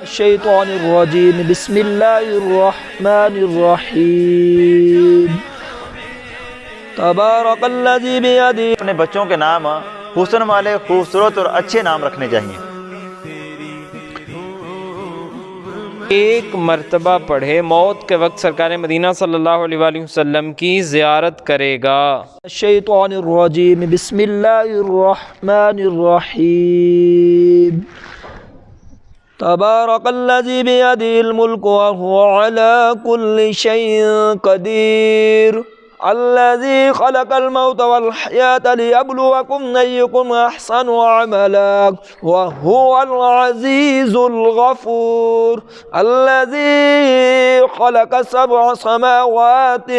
الشیطان الرجیم بسم اللہ الرحمن الرحیم تبارک الذی بیدہ۔ اپنے بچوں کے نام حسن والے خوبصورت اور اچھے نام رکھنے چاہیے۔ ایک مرتبہ پڑھے موت کے وقت سرکار مدینہ صلی اللہ علیہ وآلہ وسلم کی زیارت کرے گا۔ الشیطان الرجیم بسم اللہ الرحمن الرحیم تبارک الذی بیدہ الملک وهو على كل شيء قدیر الذي خلق الموت والحياة ليبلوكم أيكم أحسن عملا وهو العزيز الغفور الذي خلق 7 سماوات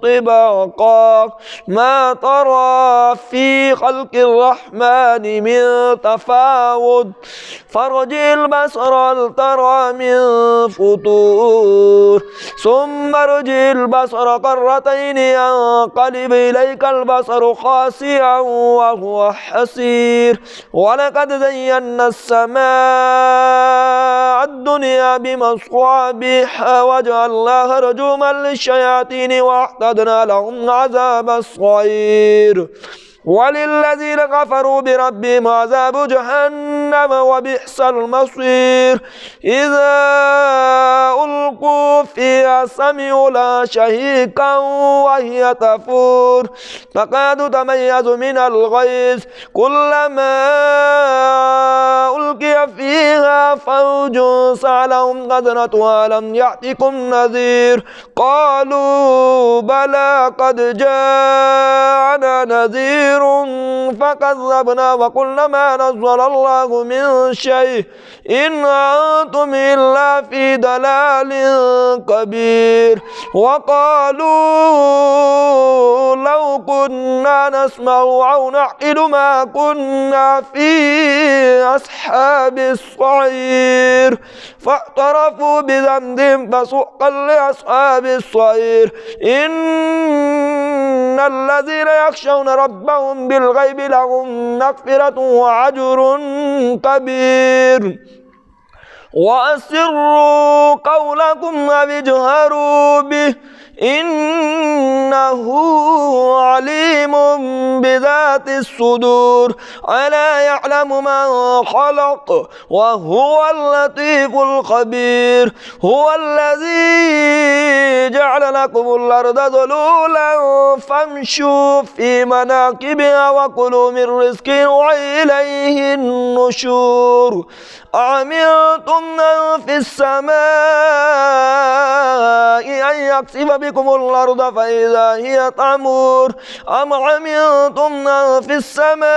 طباقا ما ترى في خلق الرحمن من تفاوت فارجع البصر هل ترى من فطور ثم ارجع البصر كرتين ينقلب إليك البصر خاسئا وهو حسير ولقد زينا السماء الدنيا بمصابيح وجعلناها رجوما للشياطين واعتدنا لهم عذاب السعير وللذين كفروا بربهم عذاب جهنم وبئس المصير إذا ألقوا فيها سمعوا لها شهيقا وهي تفور تكاد تميز من الغيظ كلما ألقي فيها فوج سألهم خزنتها ألم يأتكم نذير قالوا بلى قد جاءنا نذير فكذبنا وقلنا ما نزل الله من شيء إن أنتم إلا في ضلال كبير وقالوا لو كنا نسمع أو نعقل ما كنا في أصحاب السعير فاعترفوا بذنبهم فسحقا لأصحاب السعير إن الذين يخشون ربهم بالغيب لهم مغفرة وأجر كبير وأسروا قولكم أو اجهروا به إنه عليم بذات الصدور ألا يعلم من خلق وهو اللطيف الخبير هو الذي جعل لكم الأرض ذلولا فامشوا في مناكبها وكلوا من رزقه وإليه النشور أأمنتم من في السماء أن يخسف بكم الأرض فإذا هي تمور أم أمنتم من في السماء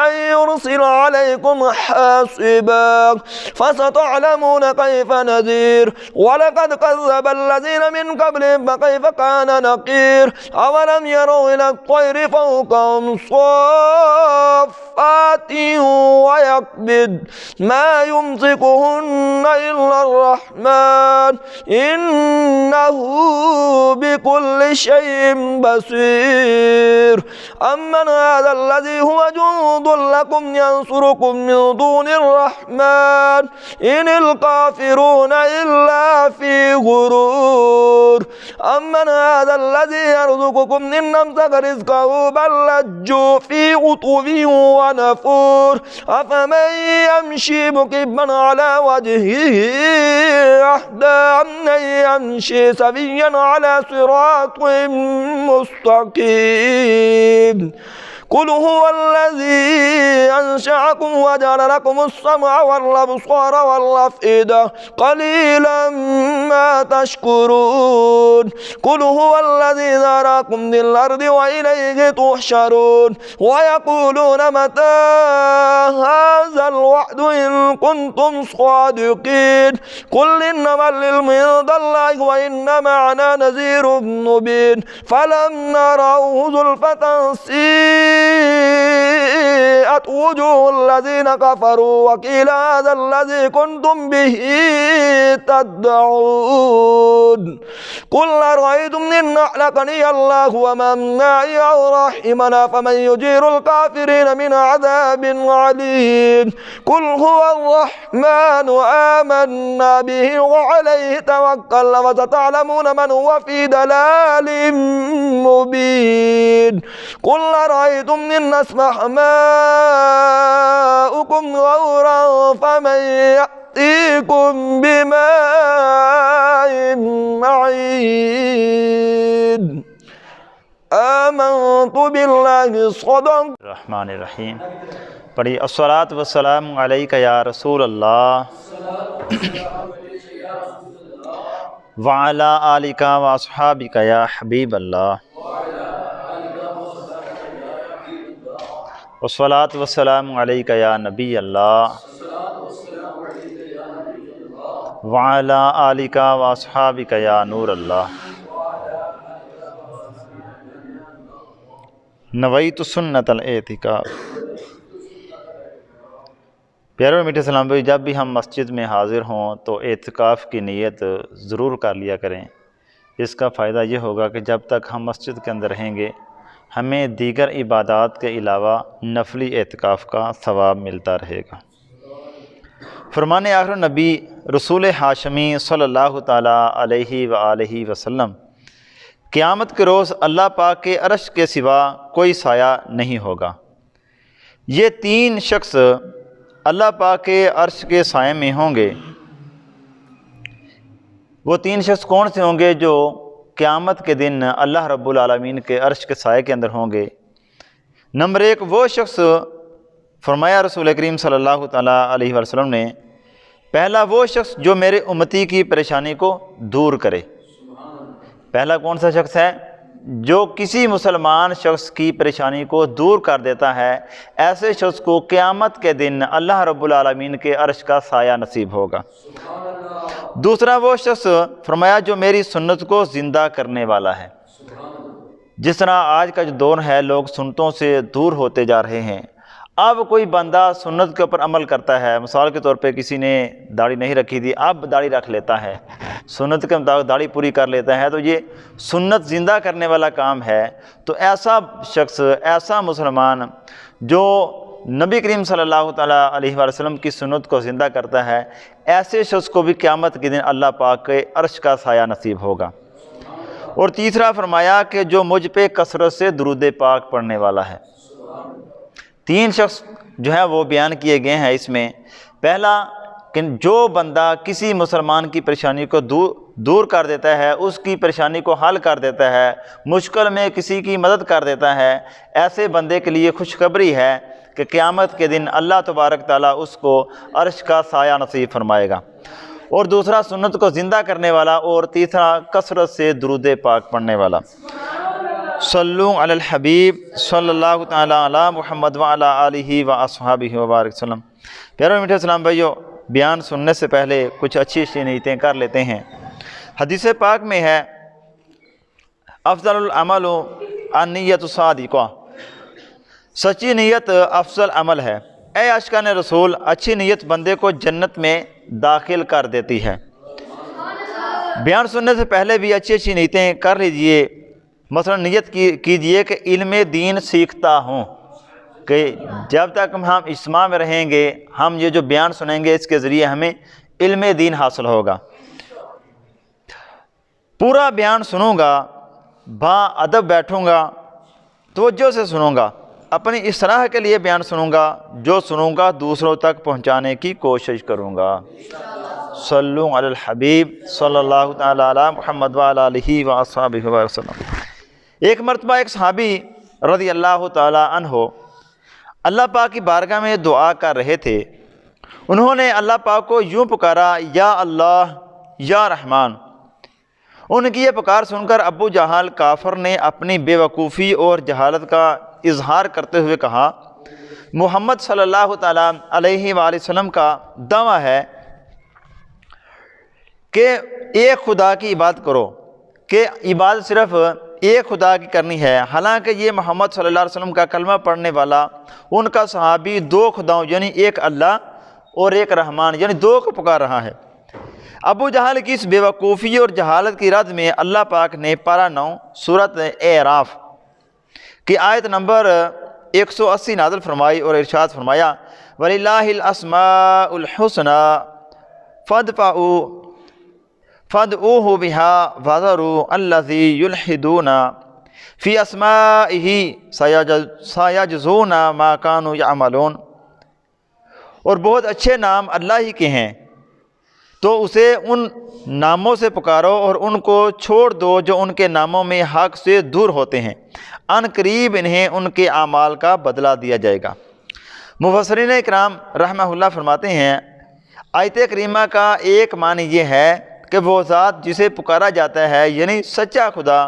أن يرسل عليكم حاصبا فستعلمون كيف نذير ولقد كذب الذين من قبلهم فكيف كان نكير أولم يروا إلى الطير فوقهم صافات ويقبض ما يمسكهن إلا الرحمن إنه بكل شيء بصير أمن هذا الذي هو جند لكم ينصركم من دون الرحمن إن الكافرون إلا في غرور أمن هذا الذي يرزقكم إن أمسك رزقه بل لجوا في عتو ونفور أفمن يمشي مكبا على وجهه أهدى أمن يمشي سويا على صراط مستقيم قل هو الذي أنشأكم وجعل لكم السمع والأبصار والأفئدة قليلا ما تشكرون قل هو الذي ذراكم في الأرض وإليه تحشرون ويقولون متى هذا الوعد إن كنتم صادقين قل إنما العلم عند الله وإنما أنا نذير مبين فلما رأوه زلفة سيئت وجهت وجوه الذين كفروا وقيل هذا الذي كنتم به تدعون قل أرأيتم إن أهلكني الله ومن معي أو رحمنا فمن يجير الكافرين من عذاب عليم قل هو الرحمن آمنا به وعليه توكلنا وستعلمون من هو في دلال مبين قل أرأيتم إن أصبح ماؤكم غورا فمن يأتيكم بماء معين آمنت بالله صدق الرحمن الرحیم پڑھی الصلاۃ والسلام علیک یا رسول اللہ وعلی آلک واصحابک یا حبیب اللہ والصلاۃ والسلام علیک یا نبی اللہ وعلی آلک واصحابک یا نور اللہ نویت سنت الاعتکاف۔ پیارے اور میٹھے اسلام بھائی، جب بھی ہم مسجد میں حاضر ہوں تو اعتکاف کی نیت ضرور کر لیا کریں۔ اس کا فائدہ یہ ہوگا کہ جب تک ہم مسجد کے اندر رہیں گے ہمیں دیگر عبادات کے علاوہ نفلی اعتکاف کا ثواب ملتا رہے گا۔ فرمان آخر نبی رسول ہاشمی صلی اللہ تعالیٰ علیہ وآلہ وسلم، قیامت کے روز اللہ پاک کے عرش کے سوا کوئی سایہ نہیں ہوگا۔ یہ تین شخص اللہ پاک کے عرش کے سائے میں ہوں گے۔ وہ تین شخص کون سے ہوں گے جو قیامت کے دن اللہ رب العالمین کے عرش کے سائے کے اندر ہوں گے؟ نمبر ایک، وہ شخص، فرمایا رسول کریم صلی اللہ تعالیٰ علیہ وسلم نے، پہلا وہ شخص جو میرے امتی کی پریشانی کو دور کرے۔ پہلا کون سا شخص ہے؟ جو کسی مسلمان شخص کی پریشانی کو دور کر دیتا ہے، ایسے شخص کو قیامت کے دن اللہ رب العالمین کے عرش کا سایہ نصیب ہوگا۔ دوسرا وہ شخص، فرمایا، جو میری سنت کو زندہ کرنے والا ہے۔ جس طرح آج کا جو دور ہے، لوگ سنتوں سے دور ہوتے جا رہے ہیں۔ اب کوئی بندہ سنت کے اوپر عمل کرتا ہے، مثال کے طور پہ کسی نے داڑھی نہیں رکھی تھی، اب داڑھی رکھ لیتا ہے، سنت کے مطابق داڑھی پوری کر لیتا ہے، تو یہ سنت زندہ کرنے والا کام ہے۔ تو ایسا شخص، ایسا مسلمان جو نبی کریم صلی اللہ تعالیٰ علیہ وسلم کی سنت کو زندہ کرتا ہے، ایسے شخص کو بھی قیامت کے دن اللہ پاک کے عرش کا سایہ نصیب ہوگا۔ اور تیسرا فرمایا کہ جو مجھ پہ کثرت سے درود پاک پڑھنے والا ہے۔ تین شخص جو ہے وہ بیان کیے گئے ہیں اس میں۔ پہلا کہ جو بندہ کسی مسلمان کی پریشانی کو دور کر دیتا ہے، اس کی پریشانی کو حل کر دیتا ہے، مشکل میں کسی کی مدد کر دیتا ہے، ایسے بندے کے لیے خوشخبری ہے کہ قیامت کے دن اللہ تبارک تعالیٰ اس کو عرش کا سایہ نصیب فرمائے گا۔ اور دوسرا سنت کو زندہ کرنے والا، اور تیسرا کثرت سے درود پاک پڑھنے والا۔ صلو علی الحبیب صلی اللہ تعالیٰ علی محمد وعلی آلہ واصحابہ وبارک وسلم۔ پیارے میٹھے اسلام بھائیو، بیان سننے سے پہلے کچھ اچھی نیتیں کر لیتے ہیں۔ حدیث پاک میں ہے، افضل العمل النیت الصادقہ، سچی نیت افضل عمل ہے۔ اے عاشقان رسول، اچھی نیت بندے کو جنت میں داخل کر دیتی ہے۔ بیان سننے سے پہلے بھی اچھی اچھی نیتیں کر لیجئے۔ مثلا نیت کیجئے کہ علم دین سیکھتا ہوں، کہ جب تک ہم اجتماع میں رہیں گے، ہم یہ جو بیان سنیں گے، اس کے ذریعے ہمیں علم دین حاصل ہوگا۔ پورا بیان سنوں گا، با ادب بیٹھوں گا، توجہ سے سنوں گا، اپنی اصلاح کے لیے بیان سنوں گا، جو سنوں گا دوسروں تک پہنچانے کی کوشش کروں گا۔ صلو علی الحبیب صلی اللہ تعالیٰ علی محمد وعلی آلہ واصحابہ وسلم۔ ایک مرتبہ ایک صحابی رضی اللہ تعالیٰ عنہ اللہ پاک کی بارگاہ میں دعا کر رہے تھے۔ انہوں نے اللہ پاک کو یوں پکارا، یا اللہ یا رحمان۔ ان کی یہ پکار سن کر ابو جہل کافر نے اپنی بے وقوفی اور جہالت کا اظہار کرتے ہوئے کہا، محمد صلی اللہ تعالیٰ علیہ وآلہ وسلم کا دعویٰ ہے کہ ایک خدا کی عبادت کرو، کہ عبادت صرف ایک خدا کی کرنی ہے، حالانکہ یہ محمد صلی اللہ علیہ وسلم کا کلمہ پڑھنے والا ان کا صحابی دو خداؤں یعنی ایک اللہ اور ایک رحمان یعنی دو کو پکار رہا ہے۔ ابو جہل کی اس بیوقوفی اور جہالت کی رد میں اللہ پاک نے پارہ 9 سورۃ اعراف کی آیت نمبر 180 نازل فرمائی اور ارشاد فرمایا وَلِلَّهِ الْأَسْمَاءُ الْحُسْنَى فَادْعُوهُ بِهَا وَذَرُوا الَّذِي يُلْحِدُونَ فِي أَسْمَائِهِ سَيَجْزَوْنَ مَا كَانُوا يَعْمَلُونَ، اور بہت اچھے نام اللہ ہی کے ہیں، تو اسے ان ناموں سے پکارو اور ان کو چھوڑ دو جو ان کے ناموں میں حق سے دور ہوتے ہیں، ان قریب انہیں ان کے اعمال کا بدلہ دیا جائے گا۔ مفسرین اکرام رحمہ اللہ فرماتے ہیں آیت کریمہ کا ایک معنی یہ ہے کہ وہ ذات جسے پکارا جاتا ہے یعنی سچا خدا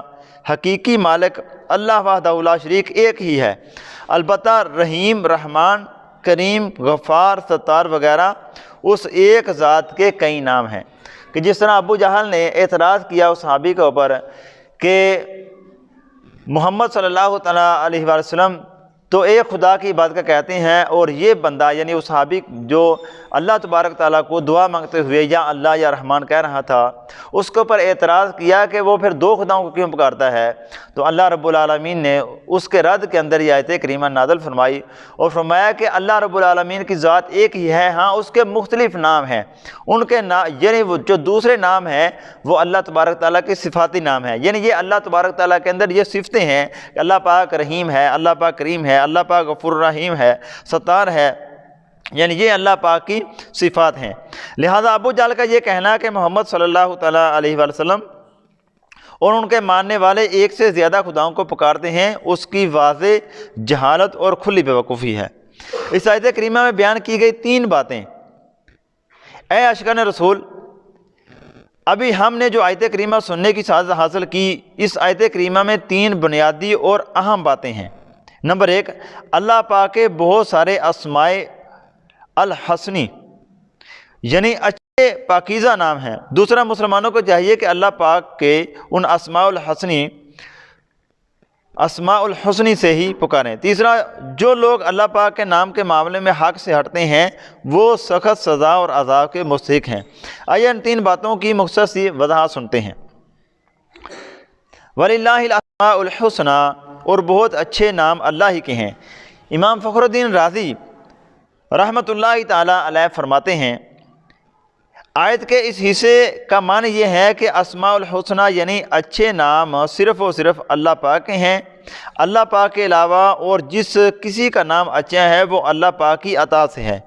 حقیقی مالک اللہ وحدہ لا شریک ایک ہی ہے، البتہ رحیم، رحمان، کریم، غفار، ستار وغیرہ اس ایک ذات کے کئی نام ہیں۔ کہ جس طرح ابو جہل نے اعتراض کیا اس صحابی کے اوپر کہ محمد صلی اللہ علیہ وسلم تو ایک خدا کی عبادت کا کہتے ہیں، اور یہ بندہ یعنی وہ صحابی جو اللہ تبارک تعالیٰ کو دعا مانگتے ہوئے یا اللہ یا رحمان کہہ رہا تھا، اس کے اوپر اعتراض کیا کہ وہ پھر دو خداؤں کو کیوں پکارتا ہے، تو اللہ رب العالمین نے اس کے رد کے اندر یہ آیت کریمہ نازل فرمائی اور فرمایا کہ اللہ رب العالمین کی ذات ایک ہی ہے، ہاں اس کے مختلف نام ہیں، ان کے یعنی وہ جو دوسرے نام ہیں وہ اللہ تبارک تعالیٰ کے صفاتی نام ہیں، یعنی یہ اللہ تبارک تعالیٰ کے اندر یہ صفتیں ہیں کہ اللہ پاک رحیم ہے، اللہ پاک کریم ہے، اللہ پاک غفور رحیم ہے، ستار ہے، یعنی یہ اللہ پاک کی صفات ہیں۔ لہذا ابو جہل کا یہ کہنا کہ محمد صلی اللہ تعالیٰ علیہ وسلم اور ان کے ماننے والے ایک سے زیادہ خداؤں کو پکارتے ہیں، اس کی واضح جہالت اور کھلی بیوقوفی ہے۔ اس آیت کریمہ میں بیان کی گئی 3 باتیں، اے عاشقان رسول، ابھی ہم نے جو آیت کریمہ سننے کی سعادت حاصل کی، اس آیت کریمہ میں 3 بنیادی اور اہم باتیں ہیں۔ نمبر 1، اللہ پاک کے بہت سارے اسماء الحسنی یعنی اچھے پاکیزہ نام ہیں۔ دوسرا، مسلمانوں کو چاہیے کہ اللہ پاک کے ان اسماء الحسنی سے ہی پکاریں۔ تیسرا، جو لوگ اللہ پاک کے نام کے معاملے میں حق سے ہٹتے ہیں وہ سخت سزا اور عذاب کے مستحق ہیں۔ آئیے ان 3 باتوں کی مختصر سی وضاحت سنتے ہیں۔ وَلِلَّهِ الْأَسْمَاءُ الْحُسْنَى، اور بہت اچھے نام اللہ ہی کے ہیں۔ امام فخر الدین رازی رحمۃ اللہ تعالیٰ علیہ فرماتے ہیں آیت کے اس حصے کا معنی یہ ہے کہ اسماء الحسنہ یعنی اچھے نام صرف و صرف اللہ پاک کے ہیں، اللہ پاک کے علاوہ اور جس کسی کا نام اچھا ہے وہ اللہ پاک کی عطا سے ہے،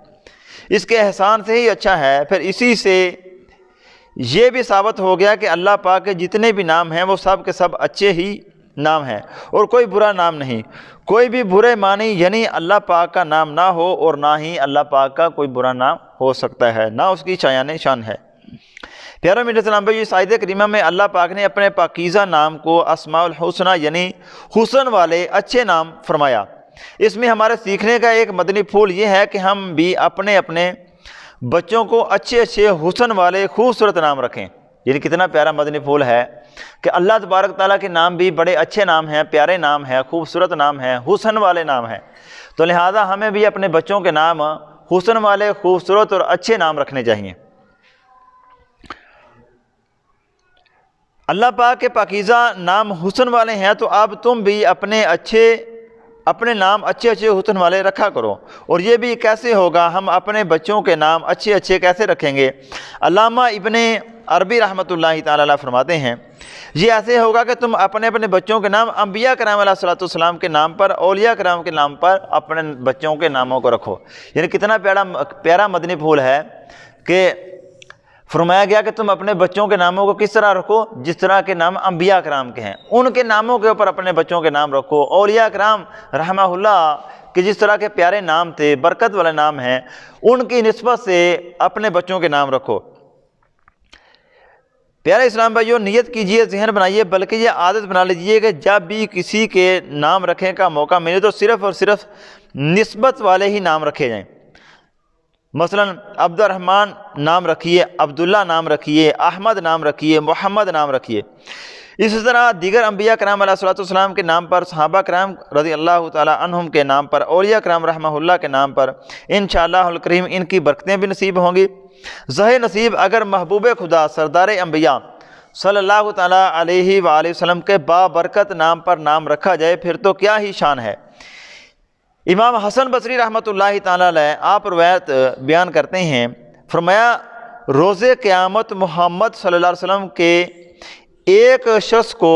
اس کے احسان سے ہی اچھا ہے۔ پھر اسی سے یہ بھی ثابت ہو گیا کہ اللہ پاک کے جتنے بھی نام ہیں وہ سب کے سب اچھے ہی نام ہیں اور کوئی برا نام نہیں۔ کوئی بھی برے معنی یعنی اللہ پاک کا نام نہ ہو اور نہ ہی اللہ پاک کا کوئی برا نام ہو سکتا ہے، نہ اس کی شان ہے۔ پیارے میٹھے اسلام بھائی، اس آیت کریمہ میں اللہ پاک نے اپنے پاکیزہ نام کو اسماء الحسنہ یعنی حسن والے اچھے نام فرمایا۔ اس میں ہمارے سیکھنے کا ایک مدنی پھول یہ ہے کہ ہم بھی اپنے بچوں کو اچھے حسن والے خوبصورت نام رکھیں۔ یعنی کتنا پیارا مدنی پھول ہے کہ اللہ تبارک تعالیٰ کے نام بھی بڑے اچھے نام ہیں، پیارے نام ہیں، خوبصورت نام ہیں، حسن والے نام ہیں، تو لہٰذا ہمیں بھی اپنے بچوں کے نام حسن والے، خوبصورت اور اچھے نام رکھنے چاہیے۔ اللہ پاک کے پاکیزہ نام حسن والے ہیں، تو اب تم بھی اپنے نام اچھے حسن والے رکھا کرو۔ اور یہ بھی کیسے ہوگا، ہم اپنے بچوں کے نام اچھے کیسے رکھیں گے؟ علامہ ابن عربی رحمۃ اللہ تعالیٰ علیہ فرماتے ہیں یہ ایسے ہوگا کہ تم اپنے بچوں کے نام انبیاء کرام علیہ السلام کے نام پر، اولیاء کرام کے نام پر اپنے بچوں کے ناموں کو رکھو۔ یعنی کتنا پیارا مدنی پھول ہے کہ فرمایا گیا کہ تم اپنے بچوں کے ناموں کو کس طرح رکھو، جس طرح کے نام انبیاء کرام کے ہیں ان کے ناموں کے اوپر اپنے بچوں کے نام رکھو۔ اولیاء کرام رحمہ اللہ کہ جس طرح کے پیارے نام تھے، برکت والے نام ہیں، ان کی نسبت سے اپنے بچوں کے نام رکھو۔ پیارے اسلام بھائیوں، نیت کیجئے، ذہن بنائیے، بلکہ یہ عادت بنا لیجئے کہ جب بھی کسی کے نام رکھنے کا موقع ملے تو صرف اور صرف نسبت والے ہی نام رکھے جائیں۔ مثلا عبد الرحمن نام رکھیے، عبداللہ نام رکھیے، احمد نام رکھیے، محمد نام رکھیے۔ اسی طرح دیگر انبیاء کرام علیہ الصلوۃ والسلام کے نام پر، صحابہ کرام رضی اللہ تعالی عنہم کے نام پر، اولیاء کرام رحمہ اللہ کے نام پر انشاءاللہ الکریم ان کی برکتیں بھی نصیب ہوں گی۔ ظاہر نصیب اگر محبوب خدا سردار انبیاء صلی اللہ تعالیٰ علیہ وآلہ وسلم کے بابرکت نام پر نام رکھا جائے پھر تو کیا ہی شان ہے۔ امام حسن بصری رحمۃ اللہ تعالیٰ علیہ آپ روایت بیان کرتے ہیں، فرمایا روز قیامت محمد صلی اللہ علیہ وسلم کے ایک شخص کو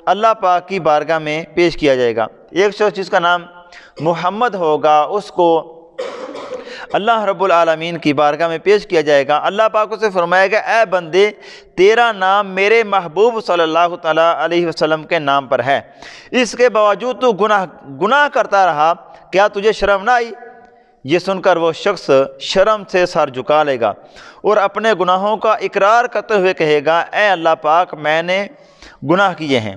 اللہ پاک کی بارگاہ میں پیش کیا جائے گا۔ ایک شخص جس کا نام محمد ہوگا اس کو اللہ رب العالمین کی بارگاہ میں پیش کیا جائے گا۔ اللہ پاک اسے فرمائے گا اے بندے تیرا نام میرے محبوب صلی اللہ تعالیٰ علیہ وسلم کے نام پر ہے، اس کے باوجود تو گناہ کرتا رہا، کیا تجھے شرم نہ آئی؟ یہ سن کر وہ شخص شرم سے سر جھکا لے گا اور اپنے گناہوں کا اقرار کرتے ہوئے کہے گا اے اللہ پاک میں نے گناہ کیے ہیں۔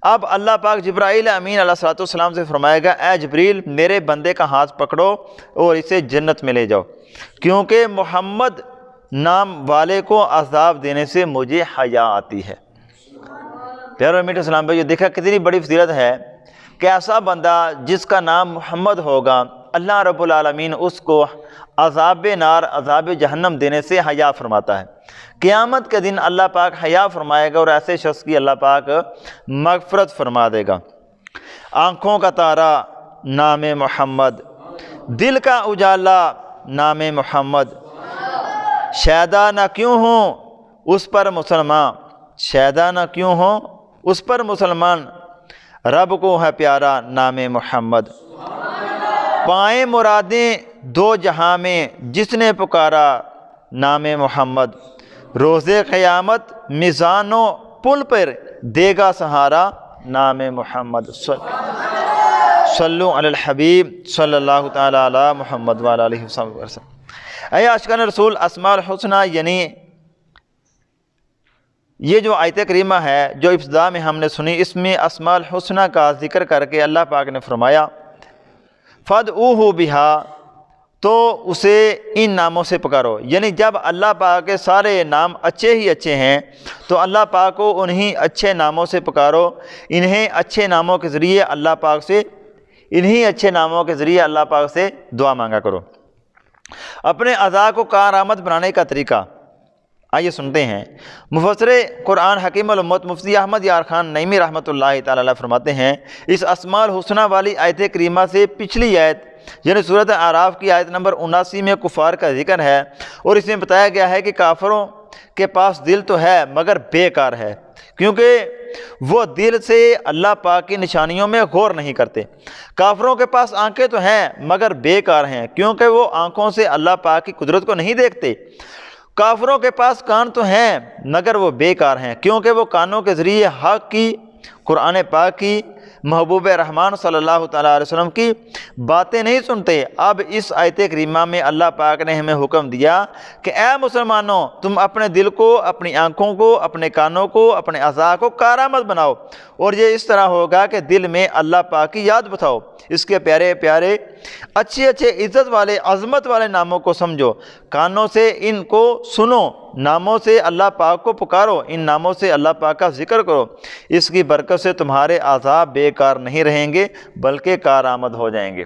اب اللہ پاک جبرائیل امین علیہ الصلوۃ والسلام سے فرمائے گا اے جبریل میرے بندے کا ہاتھ پکڑو اور اسے جنت میں لے جاؤ، کیونکہ محمد نام والے کو عذاب دینے سے مجھے حیا آتی ہے۔ پیارے اور میٹھے اسلام بھائیو، دیکھا کتنی بڑی فضیلت ہے کہ ایسا بندہ جس کا نام محمد ہوگا اللہ رب العالمین اس کو عذاب نار عذاب جہنم دینے سے حیا فرماتا ہے۔ قیامت کے دن اللہ پاک حیا فرمائے گا اور ایسے شخص کی اللہ پاک مغفرت فرما دے گا۔ آنکھوں کا تارا نام محمد، دل کا اجالا نام محمد، شیدا نہ کیوں ہوں اس پر مسلمان، شیدا نہ کیوں ہوں اس پر مسلمان، رب کو ہے پیارا نام محمد، پائیں مرادیں دو جہاں میں جس نے پکارا نام محمد، روز قیامت میزان و پل پر دے گا سہارا نام محمد۔ صلو علی الحبیب صلی اللہ تعالی علی محمد وعلی آلہ وسلم۔ اے عاشقان رسول، اسماء الحسنہ یعنی یہ جو آیت کریمہ ہے جو ابتدا میں ہم نے سنی، اس میں اسماء الحسنہ کا ذکر کر کے اللہ پاک نے فرمایا فَادْعُوهُ بِهَا، تو اسے ان ناموں سے پکارو، یعنی جب اللہ پاک کے سارے نام اچھے ہی اچھے ہیں تو اللہ پاک کو انہی اچھے ناموں سے پکارو، انہیں اچھے ناموں کے ذریعے اللہ پاک سے اللہ پاک سے دعا مانگا کرو۔ اپنے اعضاء کو کارآمد بنانے کا طریقہ آئیے سنتے ہیں۔ مفسر قرآن حکیم الامت مفتی احمد یار خان نعیمی رحمۃ اللہ تعالی علیہ فرماتے ہیں اس اسماء الحسنہ والی آیت کریمہ سے پچھلی آیت یعنی سورۃ اعراف کی آیت نمبر 79 میں کفار کا ذکر ہے، اور اس میں بتایا گیا ہے کہ کافروں کے پاس دل تو ہے مگر بیکار ہے، کیونکہ وہ دل سے اللہ پاک کی نشانیوں میں غور نہیں کرتے۔ کافروں کے پاس آنکھیں تو ہیں مگر بیکار ہیں، کیونکہ وہ آنکھوں سے اللہ پاک کی قدرت کو نہیں دیکھتے۔ کافروں کے پاس کان تو ہیں مگر وہ بیکار ہیں، کیونکہ وہ کانوں کے ذریعے حق کی، قرآن پاک کی، محبوب رحمان صلی اللہ تعالیٰ علیہ وسلم کی باتیں نہیں سنتے۔ اب اس آیت کریمہ میں اللہ پاک نے ہمیں حکم دیا کہ اے مسلمانوں تم اپنے دل کو، اپنی آنکھوں کو، اپنے کانوں کو، اپنے اعضاء کو کارآمد بناؤ، اور یہ اس طرح ہوگا کہ دل میں اللہ پاک کی یاد بتاؤ، اس کے پیارے پیارے اچھے اچھے عزت والے عظمت والے ناموں کو سمجھو، کانوں سے ان کو سنو، ناموں سے اللہ پاک کو پکارو، ان ناموں سے اللہ پاک کا ذکر کرو، اس کی برکت سے تمہارے اعضاء بیکار نہیں رہیں گے بلکہ کارآمد ہو جائیں گے۔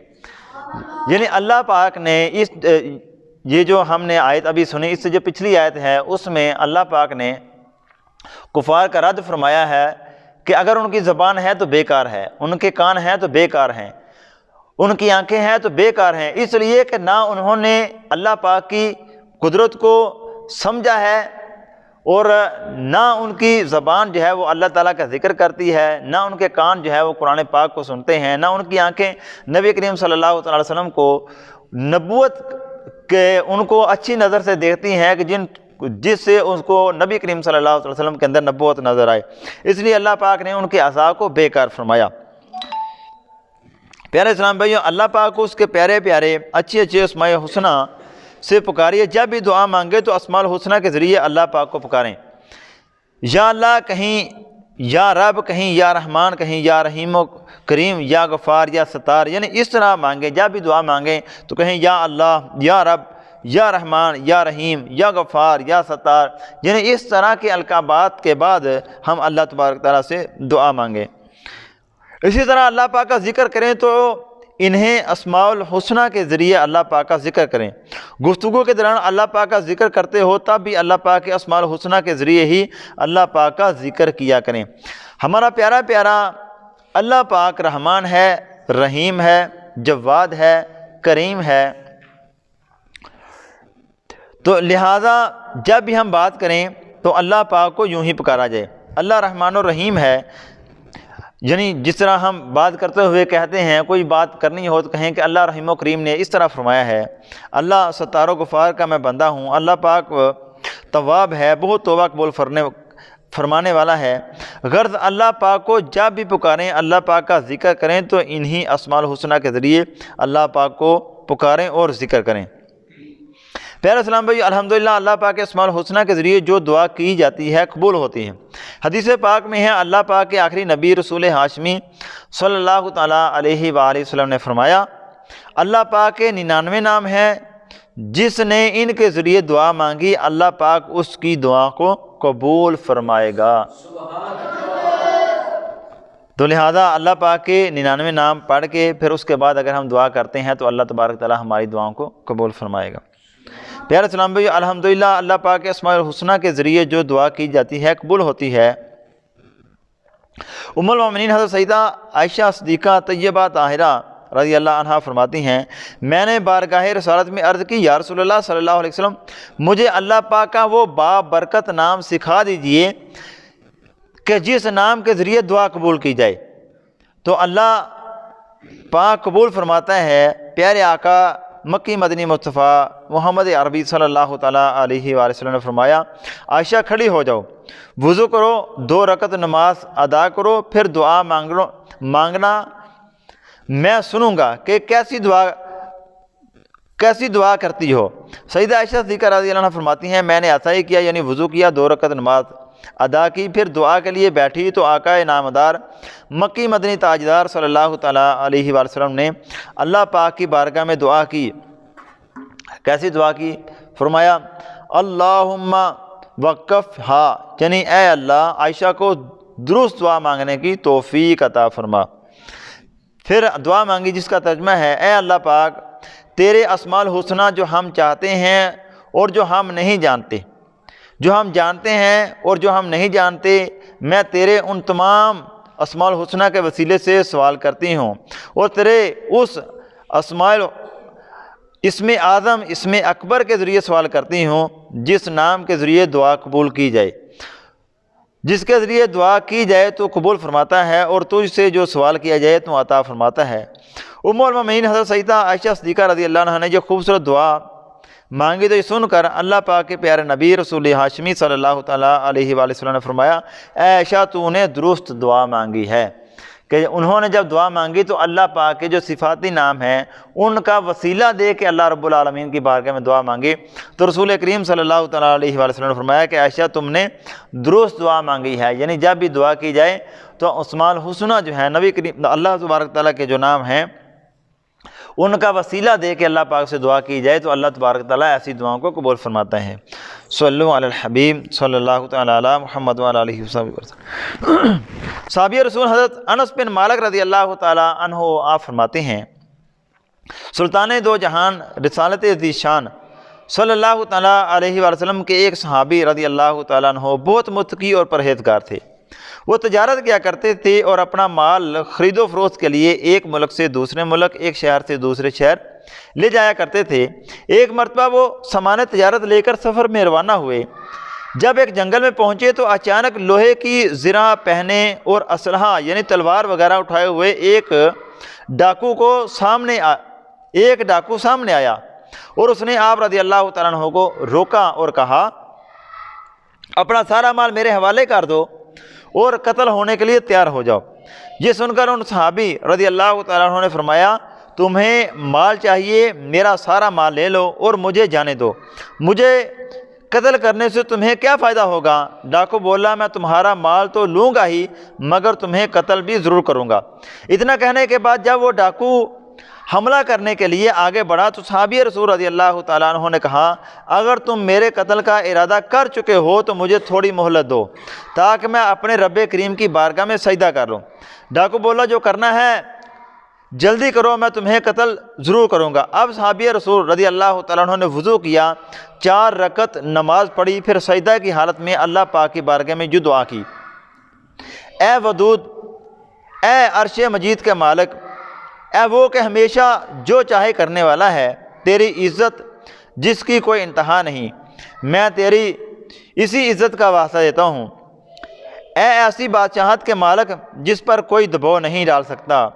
یعنی اللہ پاک نے یہ جو ہم نے آیت ابھی سنی، اس سے جو پچھلی آیت ہے اس میں اللہ پاک نے کفار کا رد فرمایا ہے کہ اگر ان کی زبان ہے تو بیکار ہے، ان کے کان ہیں تو بیکار ہیں، ان کی آنکھیں ہیں تو بیکار ہیں، اس لیے کہ نہ انہوں نے اللہ پاک کی قدرت کو سمجھا ہے، اور نہ ان کی زبان جو ہے وہ اللہ تعالیٰ کا ذکر کرتی ہے، نہ ان کے کان جو ہے وہ قرآن پاک کو سنتے ہیں، نہ ان کی آنکھیں نبی کریم صلی اللہ علیہ وسلم کو نبوت کے ان کو اچھی نظر سے دیکھتی ہیں کہ جس سے اس کو نبی کریم صلی اللہ علیہ وسلم کے اندر نبوت نظر آئے، اس لیے اللہ پاک نے ان کے اعضاء کو بیکار فرمایا۔ پیارے اسلام بھائیوں، اللہ پاک کو اس کے پیارے پیارے اچھے اچھے اسماء حسنہ سے پکاریے۔ جب بھی دعا مانگے تو اسماء الحسنہ کے ذریعے اللہ پاک کو پکاریں، یا اللہ کہیں یا رب کہیں یا رحمان کہیں یا رحیم و کریم یا غفار یا ستار، یعنی اس طرح مانگیں۔ جب بھی دعا مانگیں تو کہیں یا اللہ یا رب یا رحمان، یا رحیم، یا غفار، یا ستار، یعنی اس طرح کے القابات کے بعد ہم اللہ تبارک تعالیٰ سے دعا مانگیں۔ اسی طرح اللہ پاک کا ذکر کریں تو انہیں اسماء الحسنہ کے ذریعے اللہ پاک کا ذکر کریں۔ گفتگو کے دوران اللہ پاک کا ذکر کرتے ہو تب بھی اللہ پاک کے اسماء الحسنہ کے ذریعے ہی اللہ پاک کا ذکر کیا کریں۔ ہمارا پیارا پیارا اللہ پاک رحمان ہے، رحیم ہے، جواد ہے، کریم ہے، تو لہٰذا جب بھی ہم بات کریں تو اللہ پاک کو یوں ہی پکارا جائے۔ اللہ رحمان و رحیم ہے، یعنی جس طرح ہم بات کرتے ہوئے کہتے ہیں، کوئی بات کرنی ہو تو کہیں کہ اللہ رحیم و کریم نے اس طرح فرمایا ہے۔ اللہ ستار و غفار کا میں بندہ ہوں، اللہ پاک تواب ہے، بہت توبہ قبول فرمانے والا ہے۔ غرض اللہ پاک کو جب بھی پکاریں، اللہ پاک کا ذکر کریں تو انہی اسماء الحسنہ کے ذریعے اللہ پاک کو پکاریں اور ذکر کریں۔ پیارے اسلام بھائی، الحمدللہ اللہ پاک کے اسماء الحسنہ کے ذریعے جو دعا کی جاتی ہے قبول ہوتی ہے۔ حدیث پاک میں ہے، اللہ پاک کے آخری نبی رسول ہاشمی صلی اللہ تعالیٰ علیہ وآلہ وسلم نے فرمایا، اللہ پاک کے 99 نام ہیں، جس نے ان کے ذریعے دعا مانگی اللہ پاک اس کی دعا کو قبول فرمائے گا۔ تو لہٰذا اللہ پاک کے 99 نام پڑھ کے پھر اس کے بعد اگر ہم دعا کرتے ہیں تو اللہ تبارک تعالیٰ ہماری دعاؤں کو قبول فرمائے گا۔ پیارے اسلام بھائی، الحمدللہ اللہ پاک کے اسماء الحسنہ کے ذریعے جو دعا کی جاتی ہے قبول ہوتی ہے۔ ام المومنین حضرت سیدہ عائشہ صدیقہ طیبہ طاہرہ رضی اللہ عنہا فرماتی ہیں، میں نے بارگاہ رسالت میں عرض کی، یا رسول اللہ صلی اللہ علیہ وسلم، مجھے اللہ پاک کا وہ بابرکت نام سکھا دیجئے کہ جس نام کے ذریعے دعا قبول کی جائے۔ تو اللہ پاک قبول فرماتا ہے۔ پیارے آقا مکی مدنی مصطفیٰ محمد عربی صلی اللہ تعالیٰ علیہ وآلہ وسلم نے فرمایا، عائشہ کھڑی ہو جاؤ، وضو کرو، 2 رکعت نماز ادا کرو، پھر دعا مانگنا، میں سنوں گا کہ کیسی دعا کرتی ہو۔ سیدہ عائشہ صدیقہ رضی اللہ عنہ فرماتی ہیں، میں نے ایسا ہی کیا، یعنی وضو کیا، 2 رکعت نماز ادا کی، پھر دعا کے لیے بیٹھی تو آقا نامدار مکی مدنی تاجدار صلی اللہ تعالیٰ علیہ وآلہ وسلم نے اللہ پاک کی بارگاہ میں دعا کی۔ کیسی دعا کی؟ فرمایا، اللہم وقف ہا، یعنی اے اللہ عائشہ کو درست دعا مانگنے کی توفیق عطا فرما۔ پھر دعا مانگی جس کا ترجمہ ہے، اے اللہ پاک تیرے اسماء الحسنہ جو ہم چاہتے ہیں اور جو ہم نہیں جانتے، جو ہم جانتے ہیں اور جو ہم نہیں جانتے، میں تیرے ان تمام اسماء الحسنہ کے وسیلے سے سوال کرتی ہوں، اور تیرے اس اسم اعظم، اسم اکبر کے ذریعے سوال کرتی ہوں جس نام کے ذریعے دعا قبول کی جائے، جس کے ذریعے دعا کی جائے تو قبول فرماتا ہے، اور تجھ سے جو سوال کیا جائے تو عطا فرماتا ہے۔ ام المومنین حضرت سیدہ عائشہ صدیقہ رضی اللہ عنہا نے جو خوبصورت دعا مانگی تو یہ سن کر اللہ پاک کے پیارے نبی رسول ہاشمی صلی اللہ تعالیٰ علیہ وآلہ وسلم نے فرمایا، اے عائشہ تو نے درست دعا مانگی ہے۔ کہ انہوں نے جب دعا مانگی تو اللہ پاک کے جو صفاتی نام ہیں ان کا وسیلہ دے کے اللہ رب العالمین کی بارگاہ میں دعا مانگی، تو رسول کریم صلی اللہ تعالیٰ علیہ وآلہ وسلم نے فرمایا کہ عائشہ تم نے درست دعا مانگی ہے۔ یعنی جب بھی دعا کی جائے تو اسماء الحسنہ جو ہے نبی کریم اللہ تبارک تعالیٰ کے جو نام ہیں ان کا وسیلہ دے کے اللہ پاک سے دعا کی جائے تو اللہ تبارک تعالیٰ ایسی دعاؤں کو قبول فرماتا ہے۔ صلو علی الحبیب صلی اللہ تعالیٰ علی محمد وعلی آلہ وسلم۔ صحابی رسول حضرت انس بن مالک رضی اللہ تعالیٰ عنہ آپ فرماتے ہیں، سلطان دو جہان رسالت ذی شان صلی اللہ تعالیٰ علیہ وآلہ وسلم کے ایک صحابی رضی اللہ تعالیٰ عنہ بہت متقی اور پرہیزگار تھے۔ وہ تجارت کیا کرتے تھے اور اپنا مال خرید و فروخت کے لیے ایک ملک سے دوسرے ملک، ایک شہر سے دوسرے شہر لے جایا کرتے تھے۔ ایک مرتبہ وہ سامان تجارت لے کر سفر میں روانہ ہوئے۔ جب ایک جنگل میں پہنچے تو اچانک لوہے کی زرہ پہنے اور اسلحہ یعنی تلوار وغیرہ اٹھائے ہوئے ایک ڈاکو سامنے آیا، اور اس نے آپ رضی اللہ تعالیٰ عنہ کو روکا اور کہا، اپنا سارا مال میرے حوالے کر دو اور قتل ہونے کے لیے تیار ہو جاؤ۔ یہ سن کر ان صحابی رضی اللہ تعالیٰ عنہ نے فرمایا، تمہیں مال چاہیے، میرا سارا مال لے لو اور مجھے جانے دو، مجھے قتل کرنے سے تمہیں کیا فائدہ ہوگا؟ ڈاکو بولا، میں تمہارا مال تو لوں گا ہی مگر تمہیں قتل بھی ضرور کروں گا۔ اتنا کہنے کے بعد جب وہ ڈاکو حملہ کرنے کے لیے آگے بڑھا تو صحابی رسول رضی اللہ تعالیٰ عنہ نے کہا اگر تم میرے قتل کا ارادہ کر چکے ہو تو مجھے تھوڑی مہلت دو تاکہ میں اپنے رب کریم کی بارگاہ میں سجدہ کر لوں۔ ڈاکو بولا جو کرنا ہے جلدی کرو، میں تمہیں قتل ضرور کروں گا۔ اب صحابی رسول رضی اللہ تعالیٰ عنہ نے وضو کیا، 4 رکعت نماز پڑھی، پھر سجدہ کی حالت میں اللہ پاک کی بارگاہ میں جو دعا کی، اے ودود، اے عرش مجید کے مالک، اے وہ کہ ہمیشہ جو چاہے کرنے والا ہے، تیری عزت جس کی کوئی انتہا نہیں، میں تیری اسی عزت کا واسطہ دیتا ہوں۔ اے ایسی بادشاہت کے مالک جس پر کوئی دباؤ نہیں ڈال سکتا،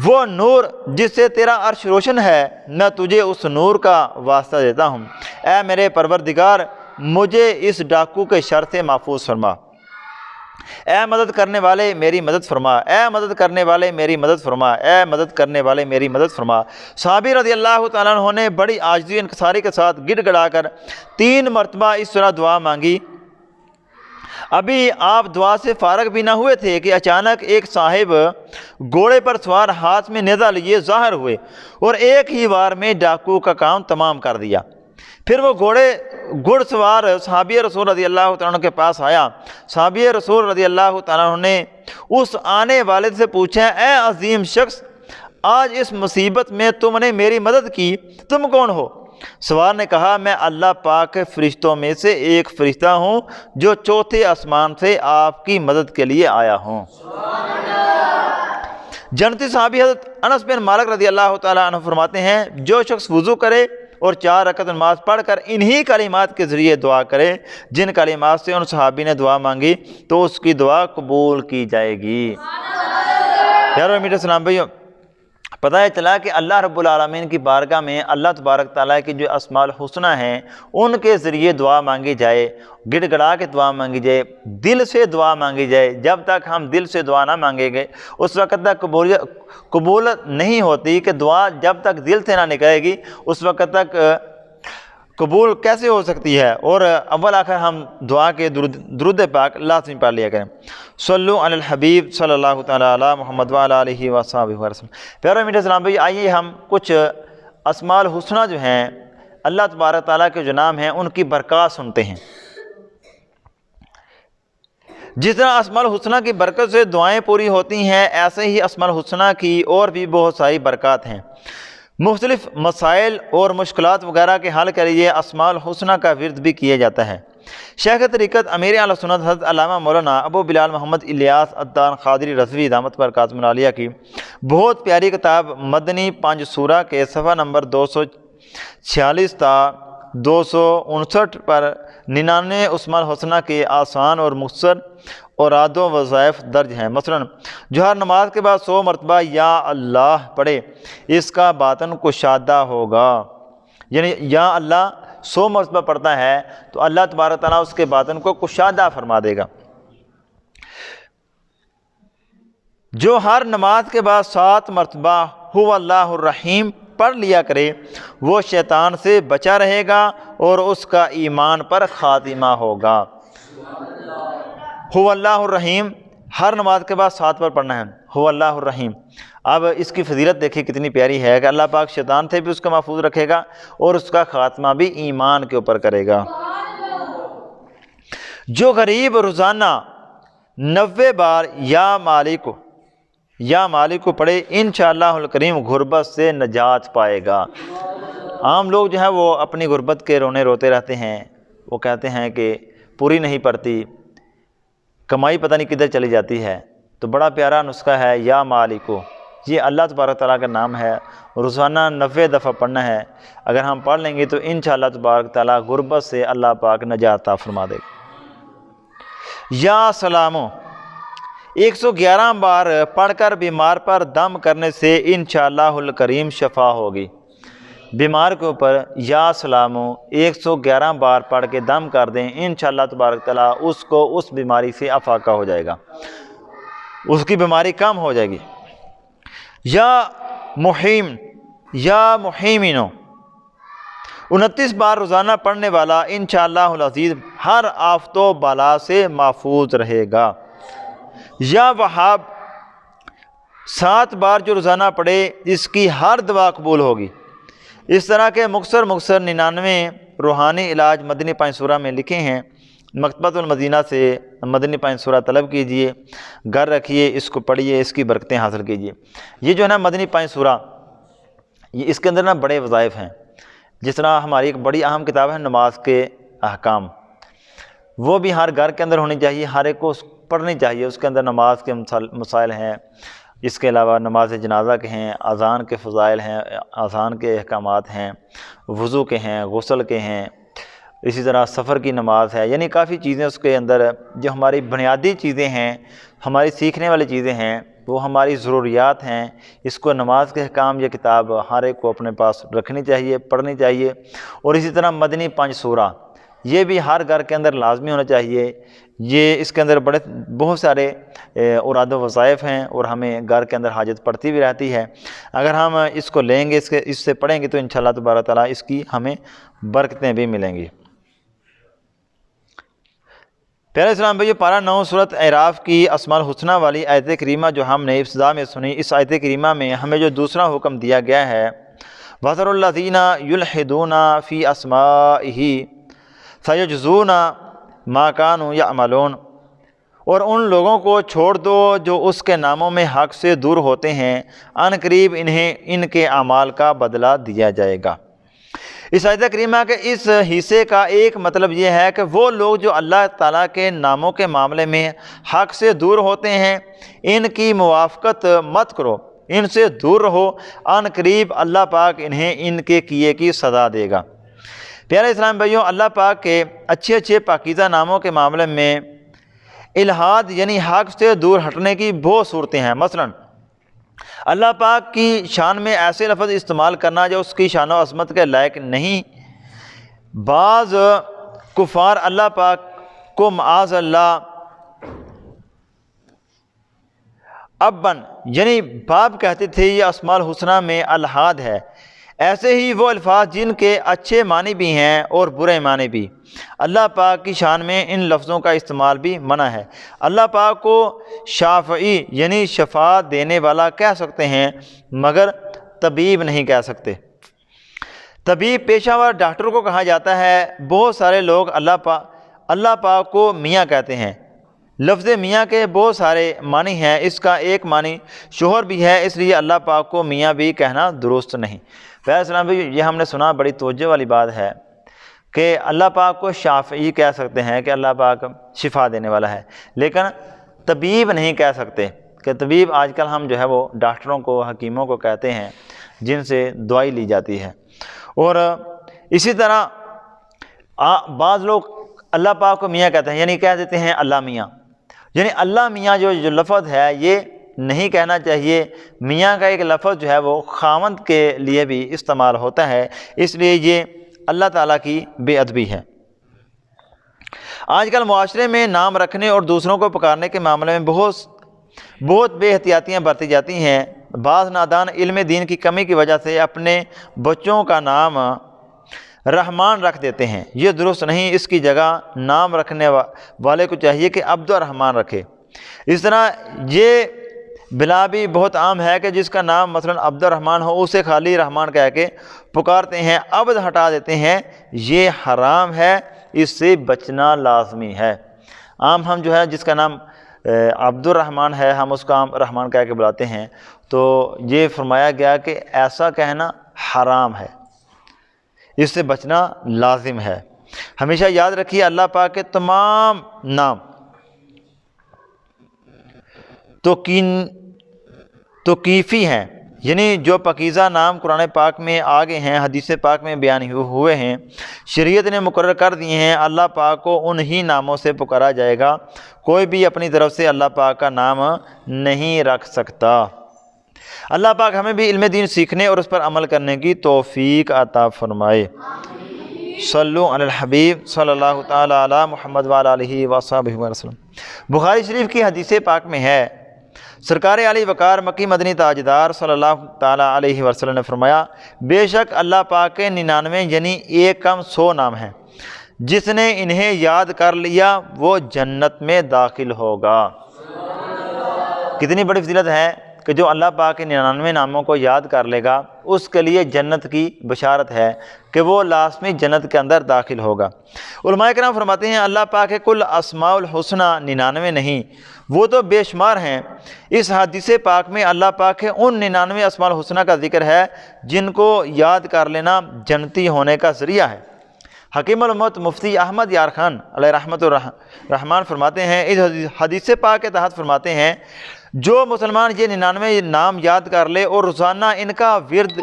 وہ نور جس سے تیرا عرش روشن ہے، میں تجھے اس نور کا واسطہ دیتا ہوں۔ اے میرے پروردگار، مجھے اس ڈاکو کے شر سے محفوظ فرما۔ اے مدد کرنے والے میری مدد فرما، اے مدد کرنے والے میری مدد فرما، اے مدد کرنے والے میری مدد فرما۔ صحابی رضی اللہ تعالیٰ عنہ نے بڑی عاجزی انکساری کے ساتھ گڑ گڑا کر 3 مرتبہ اس طرح دعا مانگی۔ ابھی آپ دعا سے فارغ بھی نہ ہوئے تھے کہ اچانک ایک صاحب گھوڑے پر سوار ہاتھ میں نیزہ لیے ظاہر ہوئے اور ایک ہی وار میں ڈاکو کا کام تمام کر دیا۔ پھر وہ گھڑ سوار صحابی رسول رضی اللہ تعالیٰ عنہ کے پاس آیا۔ صحابی رسول رضی اللہ تعالیٰ عنہ نے اس آنے والے سے پوچھا، اے عظیم شخص، آج اس مصیبت میں تم نے میری مدد کی، تم کون ہو؟ سوار نے کہا، میں اللہ پاک کے فرشتوں میں سے ایک فرشتہ ہوں جو 4تھے آسمان سے آپ کی مدد کے لیے آیا ہوں۔ جنتی صحابی حضرت انس بن مالک رضی اللہ تعالیٰ عنہ فرماتے ہیں، جو شخص وضو کرے اور 4 رکعت نماز پڑھ کر انہی کلمات کے ذریعے دعا کرے جن کلمات سے ان صحابی نے دعا مانگی تو اس کی دعا قبول کی جائے گی۔ پیارے میٹھے اسلام بھائیو، پتہ چلا کہ اللہ رب العالمین کی بارگاہ میں اللہ تبارک تعالیٰ کی جو اسماء الحسنی ہیں ان کے ذریعے دعا مانگی جائے، گڑ گڑا کے دعا مانگی جائے، دل سے دعا مانگی جائے۔ جب تک ہم دل سے دعا نہ مانگیں گے اس وقت تک قبولیت نہیں ہوتی، کہ دعا جب تک دل سے نہ نکلے گی اس وقت تک قبول کیسے ہو سکتی ہے؟ اور اول آخر ہم دعا کے درود پاک لازمی پڑھ لیا کریں۔ صلو علی الحبیب صلی اللہ تعالیٰ علی محمد وعلی آلہ وصحبہ وسلم۔ پیارے میٹھے اسلام بھائی، آئیے ہم کچھ اسماء الحسنی جو ہیں، اللہ تبارک تعالیٰ کے جو نام ہیں ان کی برکات سنتے ہیں۔ جس طرح اسماء الحسنی کی برکت سے دعائیں پوری ہوتی ہیں، ایسے ہی اسماء الحسنی کی اور بھی بہت ساری برکات ہیں۔ مختلف مسائل اور مشکلات وغیرہ کے حل کے لیے اسماء الحسنی کا ورد بھی کیا جاتا ہے۔ شیخ طریقت امیر اہل سنت حضرت علامہ مولانا ابو بلال محمد الیاس عدنان قادری رضوی دامت برکاتہ العالیہ کی بہت پیاری کتاب مدنی 5 سورہ کے صفحہ نمبر 246 تا 259 پر 99 اسماء الحسنی کے آسان اور مختصر اوراد و وظائف درج ہیں۔ مثلا جو ہر نماز کے بعد 100 مرتبہ یا اللہ پڑھے اس کا باطن کشادہ ہوگا، یعنی یا اللہ 100 مرتبہ پڑھتا ہے تو اللہ تبارک تعالیٰ اس کے باطن کو کشادہ فرما دے گا۔ جو ہر نماز کے بعد 7 مرتبہ هو اللہ الرحیم پڑھ لیا کرے وہ شیطان سے بچا رہے گا اور اس کا ایمان پر خاتمہ ہوگا۔ هو اللہ الرحیم ہر نماز کے بعد 7 بار پڑھنا ہے، هو اللہ الرحیم۔ اب اس کی فضیلت دیکھیں کتنی پیاری ہے کہ اللہ پاک شیطان سے بھی اس کا محفوظ رکھے گا اور اس کا خاتمہ بھی ایمان کے اوپر کرے گا۔ جو غریب روزانہ 90 بار یا مالک کو پڑھے انشاءاللہ الکریم غربت سے نجات پائے گا۔ عام لوگ جو ہے وہ اپنی غربت کے رونے روتے رہتے ہیں، وہ کہتے ہیں کہ پوری نہیں پڑتی، کمائی پتہ نہیں کدھر چلی جاتی ہے۔ تو بڑا پیارا نسخہ ہے یا مالکو، یہ اللہ تبارک تعالیٰ کا نام ہے، روزانہ 90 دفعہ پڑھنا ہے۔ اگر ہم پڑھ لیں گے تو انشاءاللہ تبارک تعالیٰ غربت سے اللہ پاک نجات عطا فرما دے گا۔ یا سلامو 111 بار پڑھ کر بیمار پر دم کرنے سے انشاءاللہ الکریم شفا ہوگی۔ بیمار کے اوپر یا سلامو 111 بار پڑھ کے دم کر دیں، انشاءاللہ تبارک تعالیٰ اس کو اس بیماری سے افاقہ ہو جائے گا، اس کی بیماری کم ہو جائے گی۔ یا محیمینو 29 بار روزانہ پڑھنے والا انشاءاللہ العزیز ہر آفت و بلا سے محفوظ رہے گا۔ یا وہاب 7 بار جو روزانہ پڑھے اس کی ہر دعا قبول ہوگی۔ اس طرح کے مختصر 99 روحانی علاج مدنی 5 سورہ میں لکھے ہیں۔ مکتبۃ المدینہ سے مدنی 5 سورہ طلب کیجئے، گھر رکھیے، اس کو پڑھیے، اس کی برکتیں حاصل کیجئے۔ یہ جو ہے نا مدنی 5 سورہ، یہ اس کے اندر نا بڑے وظائف ہیں۔ جس طرح ہماری ایک بڑی اہم کتاب ہے نماز کے احکام، وہ بھی ہر گھر کے اندر ہونی چاہیے، ہر ایک کو پڑھنی چاہیے۔ اس کے اندر نماز کے مسائل ہیں، اس کے علاوہ نماز جنازہ کے ہیں، اذان کے فضائل ہیں، اذان کے احکامات ہیں، وضو کے ہیں، غسل کے ہیں، اسی طرح سفر کی نماز ہے، یعنی کافی چیزیں اس کے اندر جو ہماری بنیادی چیزیں ہیں، ہماری سیکھنے والی چیزیں ہیں، وہ ہماری ضروریات ہیں۔ اس کو نماز کے احکام یہ کتاب ہر ایک کو اپنے پاس رکھنی چاہیے، پڑھنی چاہیے۔ اور اسی طرح مدنی 5 سورہ یہ بھی ہر گھر کے اندر لازمی ہونا چاہیے۔ یہ اس کے اندر بہت سارے اوراد و وظائف ہیں، اور ہمیں گھر کے اندر حاجت پڑتی بھی رہتی ہے۔ اگر ہم اس کو لیں گے، اس سے پڑھیں گے، تو انشاءاللہ تبارک تعالیٰ اس کی ہمیں برکتیں بھی ملیں گی۔ پیارے اسلام بھائیو، پارہ 9 سورۃ اعراف کی اسماء الحسنہ والی آیت کریمہ جو ہم نے ابتدا میں سنی، اس آیت کریمہ میں ہمیں جو دوسرا حکم دیا گیا ہے، وَذَرُوا الَّذِينَ يُلْحِدُونَ فِي أَسْمَائِهِ سَيُجْزَوْنَ مَا كَانُوا يَعْمَلُونَ، اور ان لوگوں کو چھوڑ دو جو اس کے ناموں میں حق سے دور ہوتے ہیں، ان قریب انہیں ان کے اعمال کا بدلہ دیا جائے گا۔ اس آیت کریمہ کے اس حصے کا ایک مطلب یہ ہے کہ وہ لوگ جو اللہ تعالیٰ کے ناموں کے معاملے میں حق سے دور ہوتے ہیں، ان کی موافقت مت کرو، ان سے دور رہو، ان قریب اللہ پاک انہیں ان کے کیے کی سزا دے گا۔ پیارے اسلام بھائیوں، اللہ پاک کے اچھے اچھے پاکیزہ ناموں کے معاملے میں الحاد یعنی حق سے دور ہٹنے کی بہت صورتیں ہیں۔ مثلاً اللہ پاک کی شان میں ایسے لفظ استعمال کرنا جو اس کی شان و عظمت کے لائق نہیں۔ بعض کفار اللہ پاک کو معاذ اللہ ابن یعنی باپ کہتے تھے، یہ اسماء الحسنہ میں الحاد ہے۔ ایسے ہی وہ الفاظ جن کے اچھے معنی بھی ہیں اور برے معنی بھی، اللہ پاک کی شان میں ان لفظوں کا استعمال بھی منع ہے۔ اللہ پاک کو شافعی یعنی شفاعت دینے والا کہہ سکتے ہیں، مگر طبیب نہیں کہہ سکتے۔ طبیب پیشہ ور ڈاکٹر کو کہا جاتا ہے۔ بہت سارے لوگ اللہ پاک کو میاں کہتے ہیں۔ لفظ میاں کے بہت سارے معنی ہیں، اس کا ایک معنی شوہر بھی ہے، اس لیے اللہ پاک کو میاں بھی کہنا درست نہیں۔ پیارے اسلام بھی یہ ہم نے سنا، بڑی توجہ والی بات ہے کہ اللہ پاک کو شافعی کہہ سکتے ہیں کہ اللہ پاک شفا دینے والا ہے، لیکن طبیب نہیں کہہ سکتے کہ طبیب آج کل ہم جو ہے وہ ڈاکٹروں کو، حکیموں کو کہتے ہیں جن سے دوائی لی جاتی ہے۔ اور اسی طرح بعض لوگ اللہ پاک کو میاں کہتے ہیں، یعنی کہہ دیتے ہیں اللہ میاں، یعنی اللہ میاں جو لفظ ہے یہ نہیں کہنا چاہیے۔ میاں کا ایک لفظ جو ہے وہ خاوند کے لیے بھی استعمال ہوتا ہے، اس لیے یہ اللہ تعالیٰ کی بے ادبی ہے۔ آج کل معاشرے میں نام رکھنے اور دوسروں کو پکارنے کے معاملے میں بہت بے احتیاطیاں برتی جاتی ہیں۔ بعض نادان علم دین کی کمی کی وجہ سے اپنے بچوں کا نام رحمان رکھ دیتے ہیں، یہ درست نہیں۔ اس کی جگہ نام رکھنے والے کو چاہیے کہ عبد الرحمن رکھے۔ اس طرح یہ بلا بھی بہت عام ہے کہ جس کا نام مثلا عبد الرحمن ہو، اسے خالی رحمان کہہ کے پکارتے ہیں، عبد ہٹا دیتے ہیں، یہ حرام ہے، اس سے بچنا لازمی ہے۔ عام ہم جو ہے جس کا نام عبد الرحمن ہے، ہم اس کا عام رحمان کہہ کے بلاتے ہیں، تو یہ فرمایا گیا کہ ایسا کہنا حرام ہے، اس سے بچنا لازم ہے۔ ہمیشہ یاد رکھیے اللہ پاک کے تمام نام توقیفی ہیں، یعنی جو پاکیزہ نام قرآن پاک میں آگے ہیں، حدیث پاک میں بیان ہوئے ہیں، شریعت نے مقرر کر دیے ہیں، اللہ پاک کو انہی ناموں سے پکارا جائے گا۔ کوئی بھی اپنی طرف سے اللہ پاک کا نام نہیں رکھ سکتا۔ اللہ پاک ہمیں بھی علم دین سیکھنے اور اس پر عمل کرنے کی توفیق عطا فرمائے۔ صلو علی الحبیب صلی اللہ تعالی علی محمد وعلی آلہ وصحبہ وسلم۔ بخاری شریف کی حدیث پاک میں ہے، سرکار علی وقار مکی مدنی تاجدار صلی اللہ تعالی علیہ وسلم نے فرمایا، بے شک اللہ پاک کے 99 یعنی 1 کم 100 نام ہیں، جس نے انہیں یاد کر لیا وہ جنت میں داخل ہوگا۔ کتنی بڑی فضیلت ہے کہ جو اللہ پاک کے 99 ناموں کو یاد کر لے گا اس کے لیے جنت کی بشارت ہے کہ وہ لازمی جنت کے اندر داخل ہوگا۔ علماء کرام فرماتے ہیں اللہ پاک کے کل اسماء الحسنہ 99 نہیں، وہ تو بے شمار ہیں۔ اس حدیث پاک میں اللہ پاک کے ان 99 اسماء الحسنہ کا ذکر ہے جن کو یاد کر لینا جنتی ہونے کا ذریعہ ہے۔ حکیم الامت مفتی احمد یار خان علیہ رحمۃ الرحمن فرماتے ہیں، اس حدیث پاک کے تحت فرماتے ہیں جو مسلمان یہ 99 نام یاد کر لے اور روزانہ ان کا ورد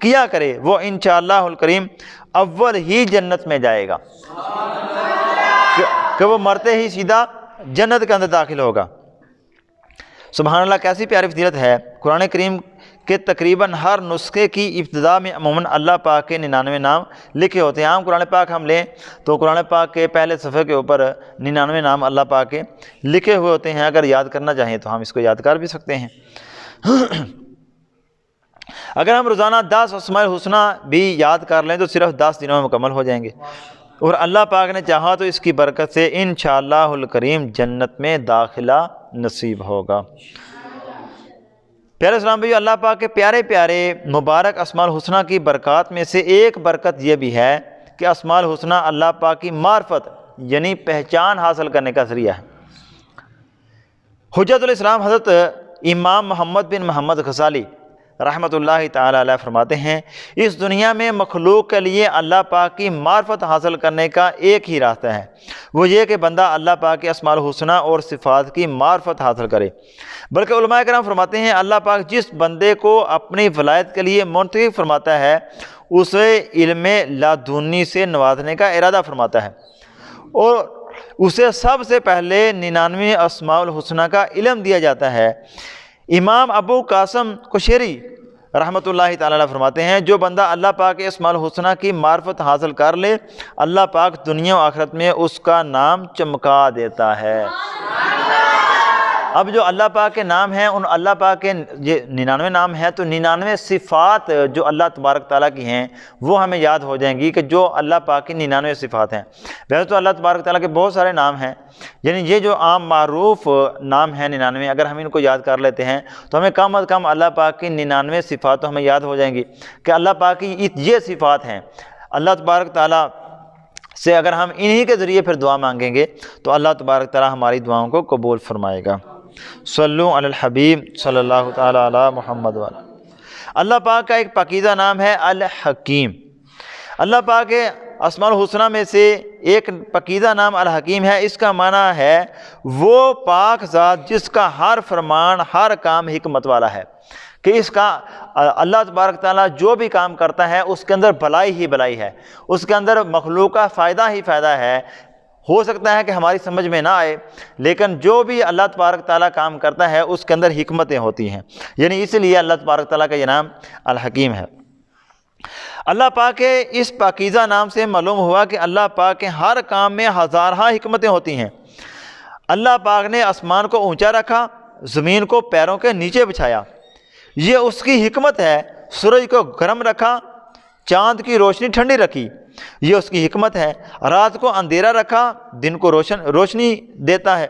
کیا کرے وہ انشاءاللہ الکریم اول ہی جنت میں جائے گا، کہ وہ مرتے ہی سیدھا جنت کے اندر داخل ہوگا۔ سبحان اللہ، کیسی پیاری فضیلت ہے۔ قرآن کریم کے تقریباً ہر نسخے کی ابتدا میں عموماً اللہ پاک کے 99 نام لکھے ہوتے ہیں۔ عام قرآن پاک ہم لیں تو قرآن پاک کے پہلے صفحے کے اوپر 99 نام اللہ پاک کے لکھے ہوئے ہوتے ہیں۔ اگر یاد کرنا چاہیں تو ہم اس کو یاد کر بھی سکتے ہیں۔ اگر ہم روزانہ 10 اسماء الحسنہ بھی یاد کر لیں تو صرف 10 دنوں میں مکمل ہو جائیں گے، اور اللہ پاک نے چاہا تو اس کی برکت سے انشاءاللہ الکریم جنت میں داخلہ نصیب ہوگا۔ پیارے اسلام بھائیو، اللہ پاک کے پیارے پیارے مبارک اسماء الحسنہ کی برکات میں سے ایک برکت یہ بھی ہے کہ اسماء الحسنہ اللہ پاک کی معرفت یعنی پہچان حاصل کرنے کا ذریعہ ہے۔ حجت الاسلام حضرت امام محمد بن محمد غزالی رحمۃ اللہ تعالی علیہ فرماتے ہیں، اس دنیا میں مخلوق کے لیے اللہ پاک کی معرفت حاصل کرنے کا ایک ہی راستہ ہے، وہ یہ کہ بندہ اللہ پاک کے اسماء الحسنہ اور صفات کی معرفت حاصل کرے۔ بلکہ علماء کرام فرماتے ہیں اللہ پاک جس بندے کو اپنی ولایت کے لیے منتخب فرماتا ہے اسے علم لادنی سے نوازنے کا ارادہ فرماتا ہے، اور اسے سب سے پہلے 99 اسماء الحسنہ کا علم دیا جاتا ہے۔ امام ابو قاسم قشیری رحمۃ اللہ تعالی علیہ فرماتے ہیں جو بندہ اللہ پاک کے اسماء الحسنہ کی معرفت حاصل کر لے اللہ پاک دنیا و آخرت میں اس کا نام چمکا دیتا ہے۔ اب جو اللہ پاک کے نام ہیں ان اللہ پاک کے یہ 99 نام ہیں تو 99 صفات جو اللہ تبارک تعالیٰ کی ہیں وہ ہمیں یاد ہو جائیں گی کہ جو اللہ پاک کی 99 صفات ہیں۔ ویسے تو اللہ تبارک تعالیٰ کے بہت سارے نام ہیں، یعنی یہ جو عام معروف نام ہیں 99، اگر ہم ان کو یاد کر لیتے ہیں تو ہمیں کم از کم اللہ پاک کی 99 صفات تو ہمیں یاد ہو جائیں گی کہ اللہ پاک کی یہ صفات ہیں۔ اللہ تبارک تعالیٰ سے اگر ہم انہی کے ذریعے پھر دعا مانگیں گے تو اللہ تبارک تعالیٰ ہماری دعاؤں کو قبول فرمائے گا۔ صلو علی الحبیب صلی اللہ تعالی علی محمد وعلی۔ اللہ پاک کا ایک پاکیزہ نام ہے الحکیم۔ اللہ پاک کے اسماء الحسنہ میں سے ایک پاکیزہ نام الحکیم ہے۔ اس کا معنی ہے وہ پاک ذات جس کا ہر فرمان ہر کام حکمت والا ہے، کہ اس کا اللہ تبارک تعالیٰ جو بھی کام کرتا ہے اس کے اندر بھلائی ہی بھلائی ہے، اس کے اندر مخلوق کا فائدہ ہی فائدہ ہے۔ ہو سکتا ہے کہ ہماری سمجھ میں نہ آئے لیکن جو بھی اللہ تبارک تعالیٰ کام کرتا ہے اس کے اندر حکمتیں ہوتی ہیں، یعنی اس لیے اللہ تبارک تعالیٰ کا یہ نام الحکیم ہے۔ اللہ پاک کے اس پاکیزہ نام سے معلوم ہوا کہ اللہ پاک کے ہر کام میں ہزارہ حکمتیں ہوتی ہیں۔ اللہ پاک نے آسمان کو اونچا رکھا، زمین کو پیروں کے نیچے بچھایا، یہ اس کی حکمت ہے۔ سورج کو گرم رکھا، چاند کی روشنی ٹھنڈی رکھی، یہ اس کی حکمت ہے۔ رات کو اندھیرا رکھا، دن کو روشنی دیتا ہے،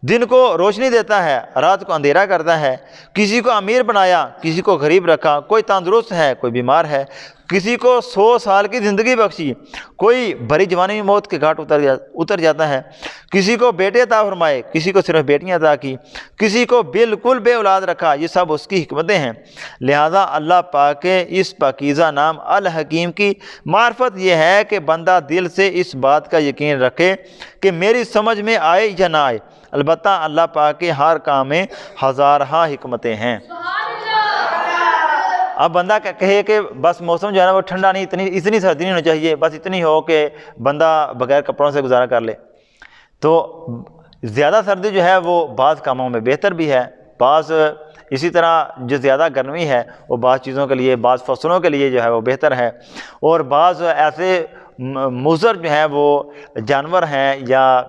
دن کو روشنی دیتا ہے، رات کو اندھیرا کرتا ہے۔ کسی کو امیر بنایا، کسی کو غریب رکھا، کوئی تندرست ہے کوئی بیمار ہے، کسی کو 100 سال کی زندگی بخشی، کوئی بڑی جوانی میں موت کے گھاٹ اتر جاتا ہے، کسی کو بیٹے عطا فرمائے، کسی کو صرف بیٹیاں عطا کی، کسی کو بالکل بے اولاد رکھا، یہ سب اس کی حکمتیں ہیں۔ لہذا اللہ پاک کے اس پاکیزہ نام الحکیم کی معرفت یہ ہے کہ بندہ دل سے اس بات کا یقین رکھے کہ میری سمجھ میں آئے یا نہ آئے، البتہ اللہ پاک کے ہر کام میں ہزارہ حکمتیں ہیں۔ اب بندہ کہے کہ بس موسم جو ہے نا وہ ٹھنڈا نہیں، اتنی سردی نہیں ہونی چاہیے، بس اتنی ہو کہ بندہ بغیر کپڑوں سے گزارا کر لے، تو زیادہ سردی جو ہے وہ بعض کاموں میں بہتر بھی ہے، بعض اسی طرح جو زیادہ گرمی ہے وہ بعض چیزوں کے لیے، بعض فصلوں کے لیے جو ہے وہ بہتر ہے، اور بعض ایسے مضر جو ہیں وہ جانور ہیں یا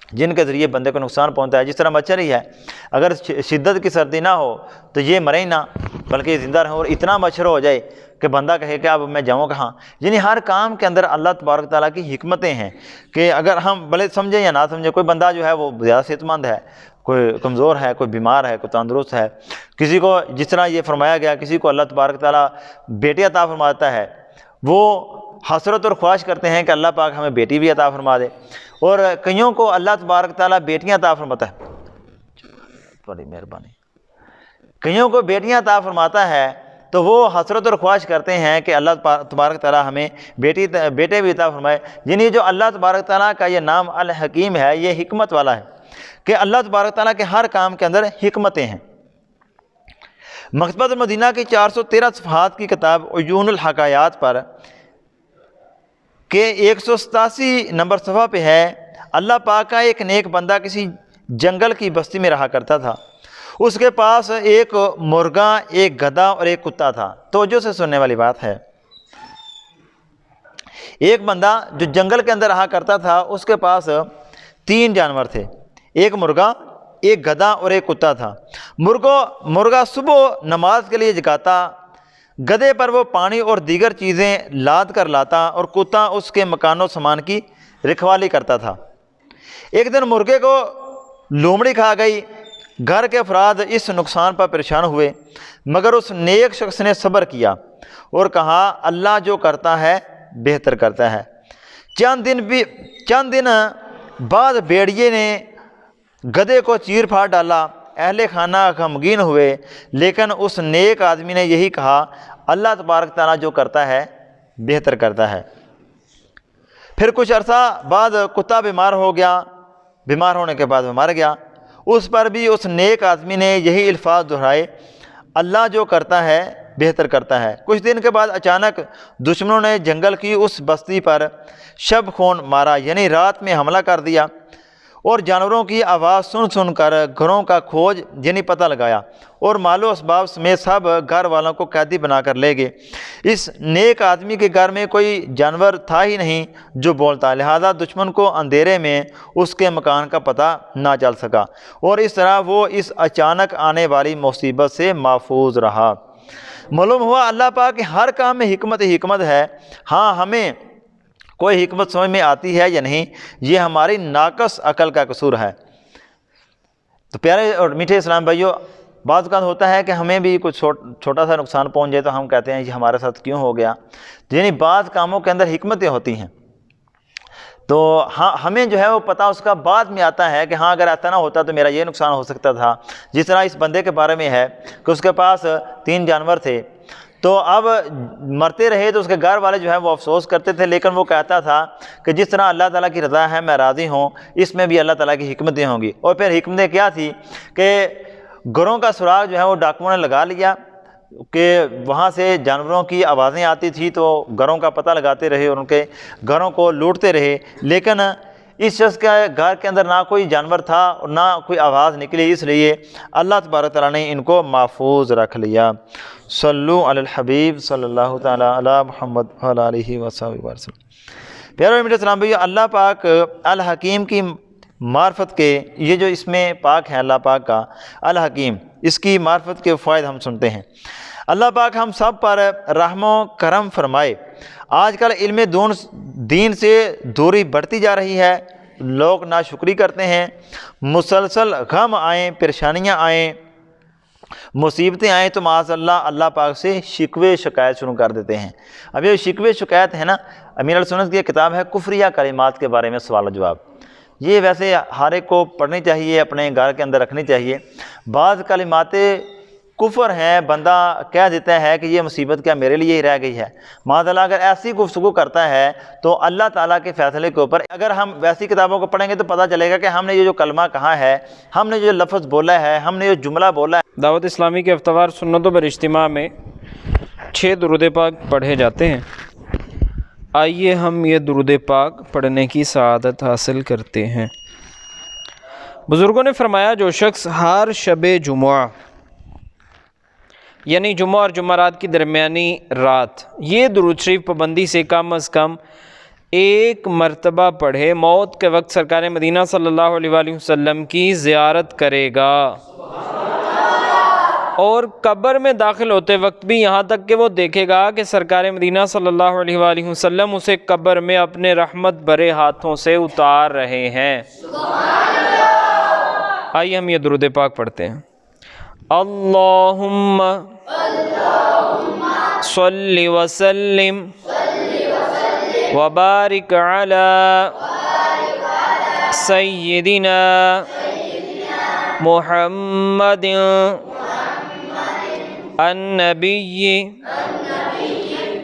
جن کے ذریعے بندے کو نقصان پہنچتا ہے. جس طرح مچھر ہی ہے، اگر شدت کی سردی نہ ہو تو یہ مرے ہی نہ بلکہ یہ زندہ رہے، اور اتنا مچھر ہو جائے کہ بندہ کہے کہ اب میں جاؤں کہاں. یعنی ہر کام کے اندر اللہ تبارک تعالیٰ کی حکمتیں ہیں کہ اگر ہم بھلے سمجھیں یا نہ سمجھیں. کوئی بندہ جو ہے وہ زیادہ صحت مند ہے، کوئی کمزور ہے، کوئی بیمار ہے، کوئی تندرست ہے. کسی کو جس طرح یہ فرمایا گیا، کسی کو اللہ تبارک تعالیٰ بیٹی عطا فرماتا ہے، وہ حسرت اور خواہش کرتے ہیں کہ اللہ پاک ہمیں بیٹی بھی عطا فرما دے. اور کئیوں کو اللہ تبارک تعالیٰ بیٹیاں عطا فرماتا ہے، بڑی مہربانی، کئیوں کو بیٹیاں عطا فرماتا ہے تو وہ حسرت اور خواہش کرتے ہیں کہ اللہ تبارک تعالیٰ ہمیں بیٹے بھی عطا فرمائے. یعنی جو اللہ تبارک تعالیٰ کا یہ نام الحکیم ہے، یہ حکمت والا ہے کہ اللہ تبارک تعالیٰ کے ہر کام کے اندر حکمتیں ہیں. مکتبۃ المدینہ کی 413 صفحات کی کتاب عیون الحکایات پر کہ 187 نمبر صفحہ پہ ہے، اللہ پاک کا ایک نیک بندہ کسی جنگل کی بستی میں رہا کرتا تھا. اس کے پاس ایک مرغا، ایک گدھا اور ایک کتا تھا. توجہ سے سننے والی بات ہے. ایک بندہ جو جنگل کے اندر رہا کرتا تھا، اس کے پاس 3 جانور تھے، ایک مرغا، ایک گدھا اور ایک کتا تھا. مرغا صبح نماز کے لیے جگاتا، گدھے پر وہ پانی اور دیگر چیزیں لاد کر لاتا، اور کتا اس کے مکان و سامان کی رکھوالی کرتا تھا. ایک دن مرغے کو لومڑی کھا گئی. گھر کے افراد اس نقصان پر پریشان ہوئے، مگر اس نیک شخص نے صبر کیا اور کہا اللہ جو کرتا ہے بہتر کرتا ہے. چند دن بعد بھیڑیے نے گدھے کو چیر پھاڑ ڈالا. اہل خانہ غمگین ہوئے، لیکن اس نیک آدمی نے یہی کہا اللہ تبارک تعالیٰ جو کرتا ہے بہتر کرتا ہے. پھر کچھ عرصہ بعد کتا بیمار ہو گیا. بیمار ہونے کے بعد وہ مر گیا. اس پر بھی اس نیک آدمی نے یہی الفاظ دہرائے اللہ جو کرتا ہے بہتر کرتا ہے. کچھ دن کے بعد اچانک دشمنوں نے جنگل کی اس بستی پر شب خون مارا، یعنی رات میں حملہ کر دیا، اور جانوروں کی آواز سن کر گھروں کا کھوج یعنی پتہ لگایا، اور مال و اسباب سمیت سب گھر والوں کو قیدی بنا کر لے گئے. اس نیک آدمی کے گھر میں کوئی جانور تھا ہی نہیں جو بولتا، لہذا دشمن کو اندھیرے میں اس کے مکان کا پتہ نہ چل سکا، اور اس طرح وہ اس اچانک آنے والی مصیبت سے محفوظ رہا. معلوم ہوا اللہ پاک کے ہر کام میں حکمت ہے. ہاں، ہمیں کوئی حکمت سمجھ میں آتی ہے یا نہیں، یہ ہماری ناقص عقل کا قصور ہے. تو پیارے اور میٹھے اسلام بھائیوں، بعض اوقات ہوتا ہے کہ ہمیں بھی کچھ چھوٹا سا نقصان پہنچ جائے تو ہم کہتے ہیں یہ ہمارے ساتھ کیوں ہو گیا. یعنی بعض کاموں کے اندر حکمتیں ہوتی ہیں، تو ہاں ہمیں جو ہے وہ پتہ اس کا بعد میں آتا ہے کہ ہاں اگر ایسا نہ ہوتا تو میرا یہ نقصان ہو سکتا تھا. جس طرح اس بندے کے بارے میں ہے کہ اس کے پاس 3 جانور تھے، تو اب مرتے رہے تو اس کے گھر والے جو ہے وہ افسوس کرتے تھے، لیکن وہ کہتا تھا کہ جس طرح اللہ تعالیٰ کی رضا ہے میں راضی ہوں، اس میں بھی اللہ تعالیٰ کی حکمتیں ہوں گی. اور پھر حکمتیں کیا تھی کہ گھروں کا سراغ جو ہے وہ ڈاکوؤں نے لگا لیا کہ وہاں سے جانوروں کی آوازیں آتی تھی، تو گھروں کا پتہ لگاتے رہے اور ان کے گھروں کو لوٹتے رہے. لیکن اس شخص کے گھر کے اندر نہ کوئی جانور تھا اور نہ کوئی آواز نکلی، اس لیے اللہ تبارک تعالیٰ نے ان کو محفوظ رکھ لیا. صلو علی الحبیب صلی اللہ تعالیٰ علی محمد وعلی آلہ وصحبہ وسلم. پیارے میٹھے اسلام بھائیو، اللہ پاک الحکیم کی معرفت کے یہ جو اس میں پاک ہے اللہ پاک کا الحکیم، اس کی معرفت کے فوائد ہم سنتے ہیں. اللہ پاک ہم سب پر رحم و کرم فرمائے. آج کل علم دین سے دوری بڑھتی جا رہی ہے، لوگ ناشکری کرتے ہیں، مسلسل غم آئیں، پریشانیاں آئیں، مصیبتیں آئیں تو معاذ اللہ پاک سے شکوے شکایت شروع کر دیتے ہیں. اب یہ شکوے شکایت ہے نا، امیر السنت کی کتاب ہے کفریہ کلمات کے بارے میں سوال و جواب. یہ ویسے ہر ایک کو پڑھنی چاہیے، اپنے گھر کے اندر رکھنی چاہیے. بعض کلمات کفر ہیں، بندہ کہہ دیتا ہے کہ یہ مصیبت کیا میرے لیے ہی رہ گئی ہے. معاذ اللہ اگر ایسی گفتگو کرتا ہے تو اللہ تعالیٰ کے فیصلے کے اوپر اگر ہم ویسی کتابوں کو پڑھیں گے تو پتہ چلے گا کہ ہم نے یہ جو کلمہ کہا ہے، ہم نے جو لفظ بولا ہے، ہم نے جو جملہ بولا ہے. دعوت اسلامی کے ہفتہ سنتوں پر اجتماع میں 6 درود پاک پڑھے جاتے ہیں. آئیے ہم یہ درود پاک پڑھنے کی سعادت حاصل کرتے ہیں. بزرگوں نے فرمایا جو شخص ہر شب جمعہ یعنی جمعہ اور جمعرات کی درمیانی رات یہ درود شریف پابندی سے کم از کم ایک مرتبہ پڑھے موت کے وقت سرکار مدینہ صلی اللہ علیہ وآلہ وسلم کی زیارت کرے گا، اور قبر میں داخل ہوتے وقت بھی یہاں تک کہ وہ دیکھے گا کہ سرکار مدینہ صلی اللہ علیہ وآلہ وسلم اسے قبر میں اپنے رحمت بھرے ہاتھوں سے اتار رہے ہیں۔ آئیے ہم یہ درود پاک پڑھتے ہیں۔ اللہم صلی وسلم وبارک علی سیدنا محمد النبی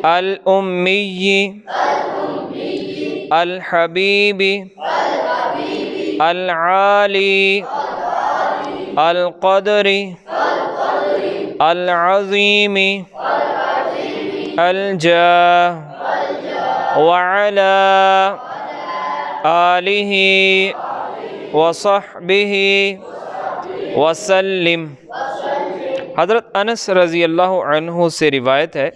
الامی الحبیب العالی القدر العظیم الجاہ وعلی آلہ وصحبہ وسلم۔ حضرت انس رضی اللہ عنہ سے روایت ہے،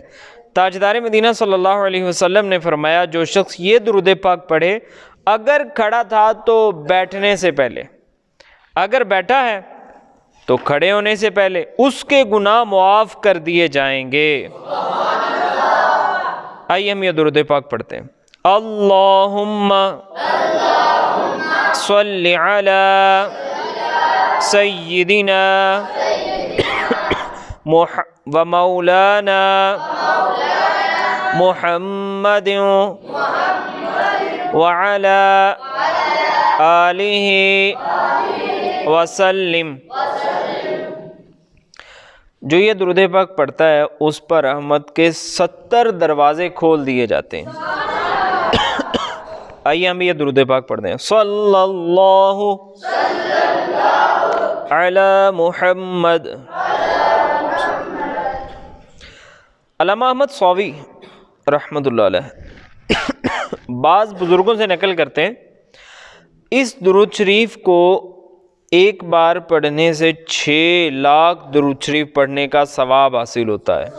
تاجدار مدینہ صلی اللہ علیہ وسلم نے فرمایا، جو شخص یہ درود پاک پڑھے اگر کھڑا تھا تو بیٹھنے سے پہلے، اگر بیٹھا ہے تو کھڑے ہونے سے پہلے اس کے گناہ معاف کر دیے جائیں گے۔ آئیے ہم یہ درود پاک پڑھتے ہیں۔ اللہم صلی علی سیدنا و مولانا محمد وعلی آلہ وسلم۔ جو یہ درود پاک پڑھتا ہے اس پر رحمت کے 70 دروازے کھول دیے جاتے ہیں۔ آئیے ہم یہ درود پاک پڑھتے ہیں۔ صلی اللہ علی محمد۔ علامہ احمد صوی رحمۃ اللہ علیہ بعض بزرگوں سے نقل کرتے ہیں، اس درود شریف کو ایک بار پڑھنے سے 6 لاکھ درود شریف پڑھنے کا ثواب حاصل ہوتا ہے۔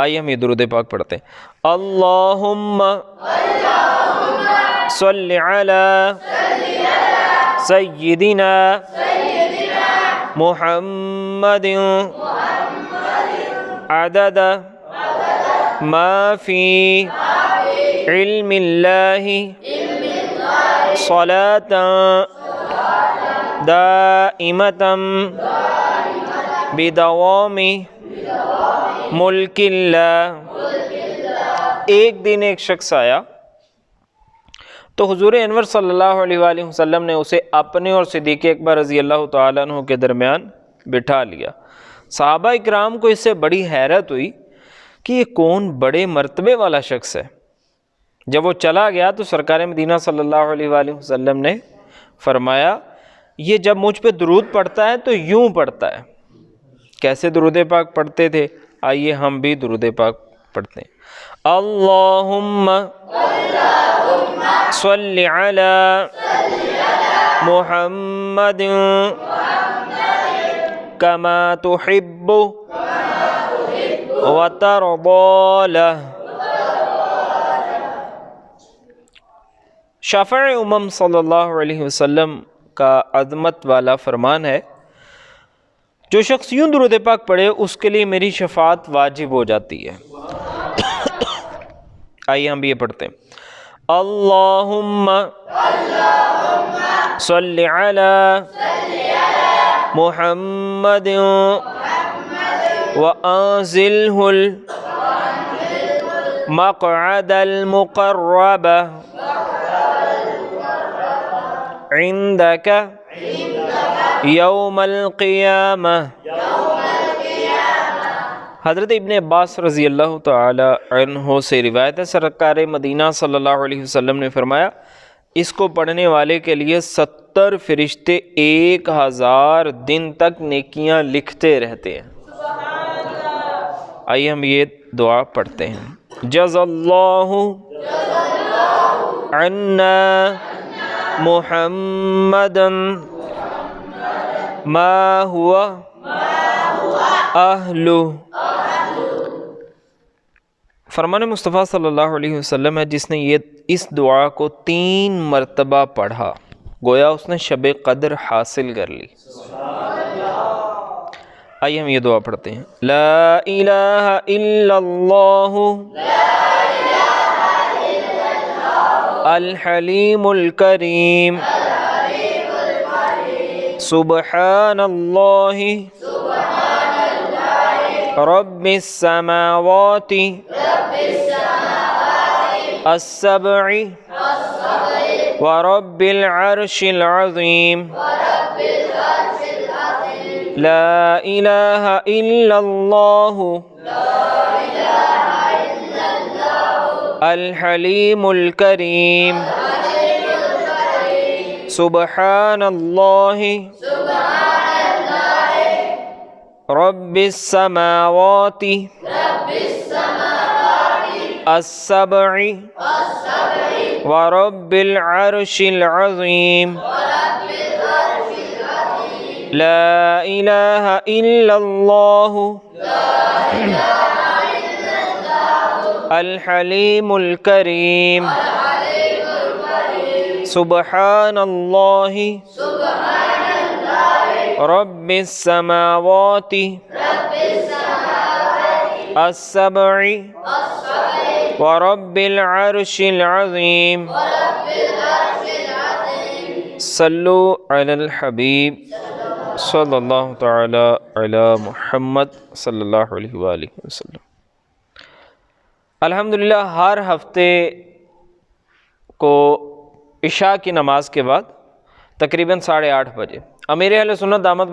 آئیے ہم یہ درود پاک پڑھتے ہیں۔ اللہم صلی علی سیدنا محمد عدد ما فی علم اللہ صلاة دائمة بدوام ملک اللہ۔ ایک دن ایک شخص آیا تو حضور انور صلی اللہ علیہ وآلہ وسلم نے اسے اپنے اور صدیق اکبر رضی اللہ تعالیٰ عنہ کے درمیان بٹھا لیا۔ صحابہ اکرام کو اس سے بڑی حیرت ہوئی کہ یہ کون بڑے مرتبے والا شخص ہے۔ جب وہ چلا گیا تو سرکار مدینہ صلی اللہ علیہ وآلہ وسلم نے فرمایا، یہ جب مجھ پہ درود پڑھتا ہے تو یوں پڑھتا ہے۔ کیسے درود پاک پڑھتے تھے؟ آئیے ہم بھی درود پاک پڑھتے ہیں۔ اللہم صلی علی محمد کما تحب وترضی لہ۔ شافع امم صلی اللہ علیہ وسلم کا عظمت والا فرمان ہے، جو شخص یوں درود پاک پڑھے اس کے لیے میری شفاعت واجب ہو جاتی ہے۔ آئیے ہم بھی یہ پڑھتے ہیں۔ اللہم صلی علی محمد وانزلہ المقعد المقرب عندک یوم القیامہ۔ حضرت ابن عباس رضی اللہ تعالی عنہ سے روایت ہے، سرکار مدینہ صلی اللہ علیہ وسلم نے فرمایا، اس کو پڑھنے والے کے لیے 70 فرشتے 1000 دن تک نیکیاں لکھتے رہتے ہیں۔ آئیے ہم یہ دعا پڑھتے ہیں۔ جزا اللہ عنا محمدا ما هو اہلہ فرمان مصطفیٰ صلی اللہ علیہ وسلم ہے جس نے اس دعا کو 3 مرتبہ پڑھا گویا اس نے شب قدر حاصل کر لی۔ آئیے ہم یہ دعا پڑھتے ہیں۔ لا الہ الا اللہ الحلیم الکریم سبحان اللہ رب السماوات السبع ورب العرش العظیم لا الہ الا اللہ الحلیم الکریم سبحان اللہ رب السماوات السبع ورب العرش العظیم لا الہ الا اللہ الحلیم الکریم سبحان اللہ رب السماوات السبع ورب العرش العظیم صلو علی الحبیب صلی اللہ تعالی علی محمد صلی اللہ علیہ وآلہ وسلم۔ الحمدللہ ہر ہفتے کو عشاء کی نماز کے بعد تقریباً 8:30 بجے امیر اہل سنت دامت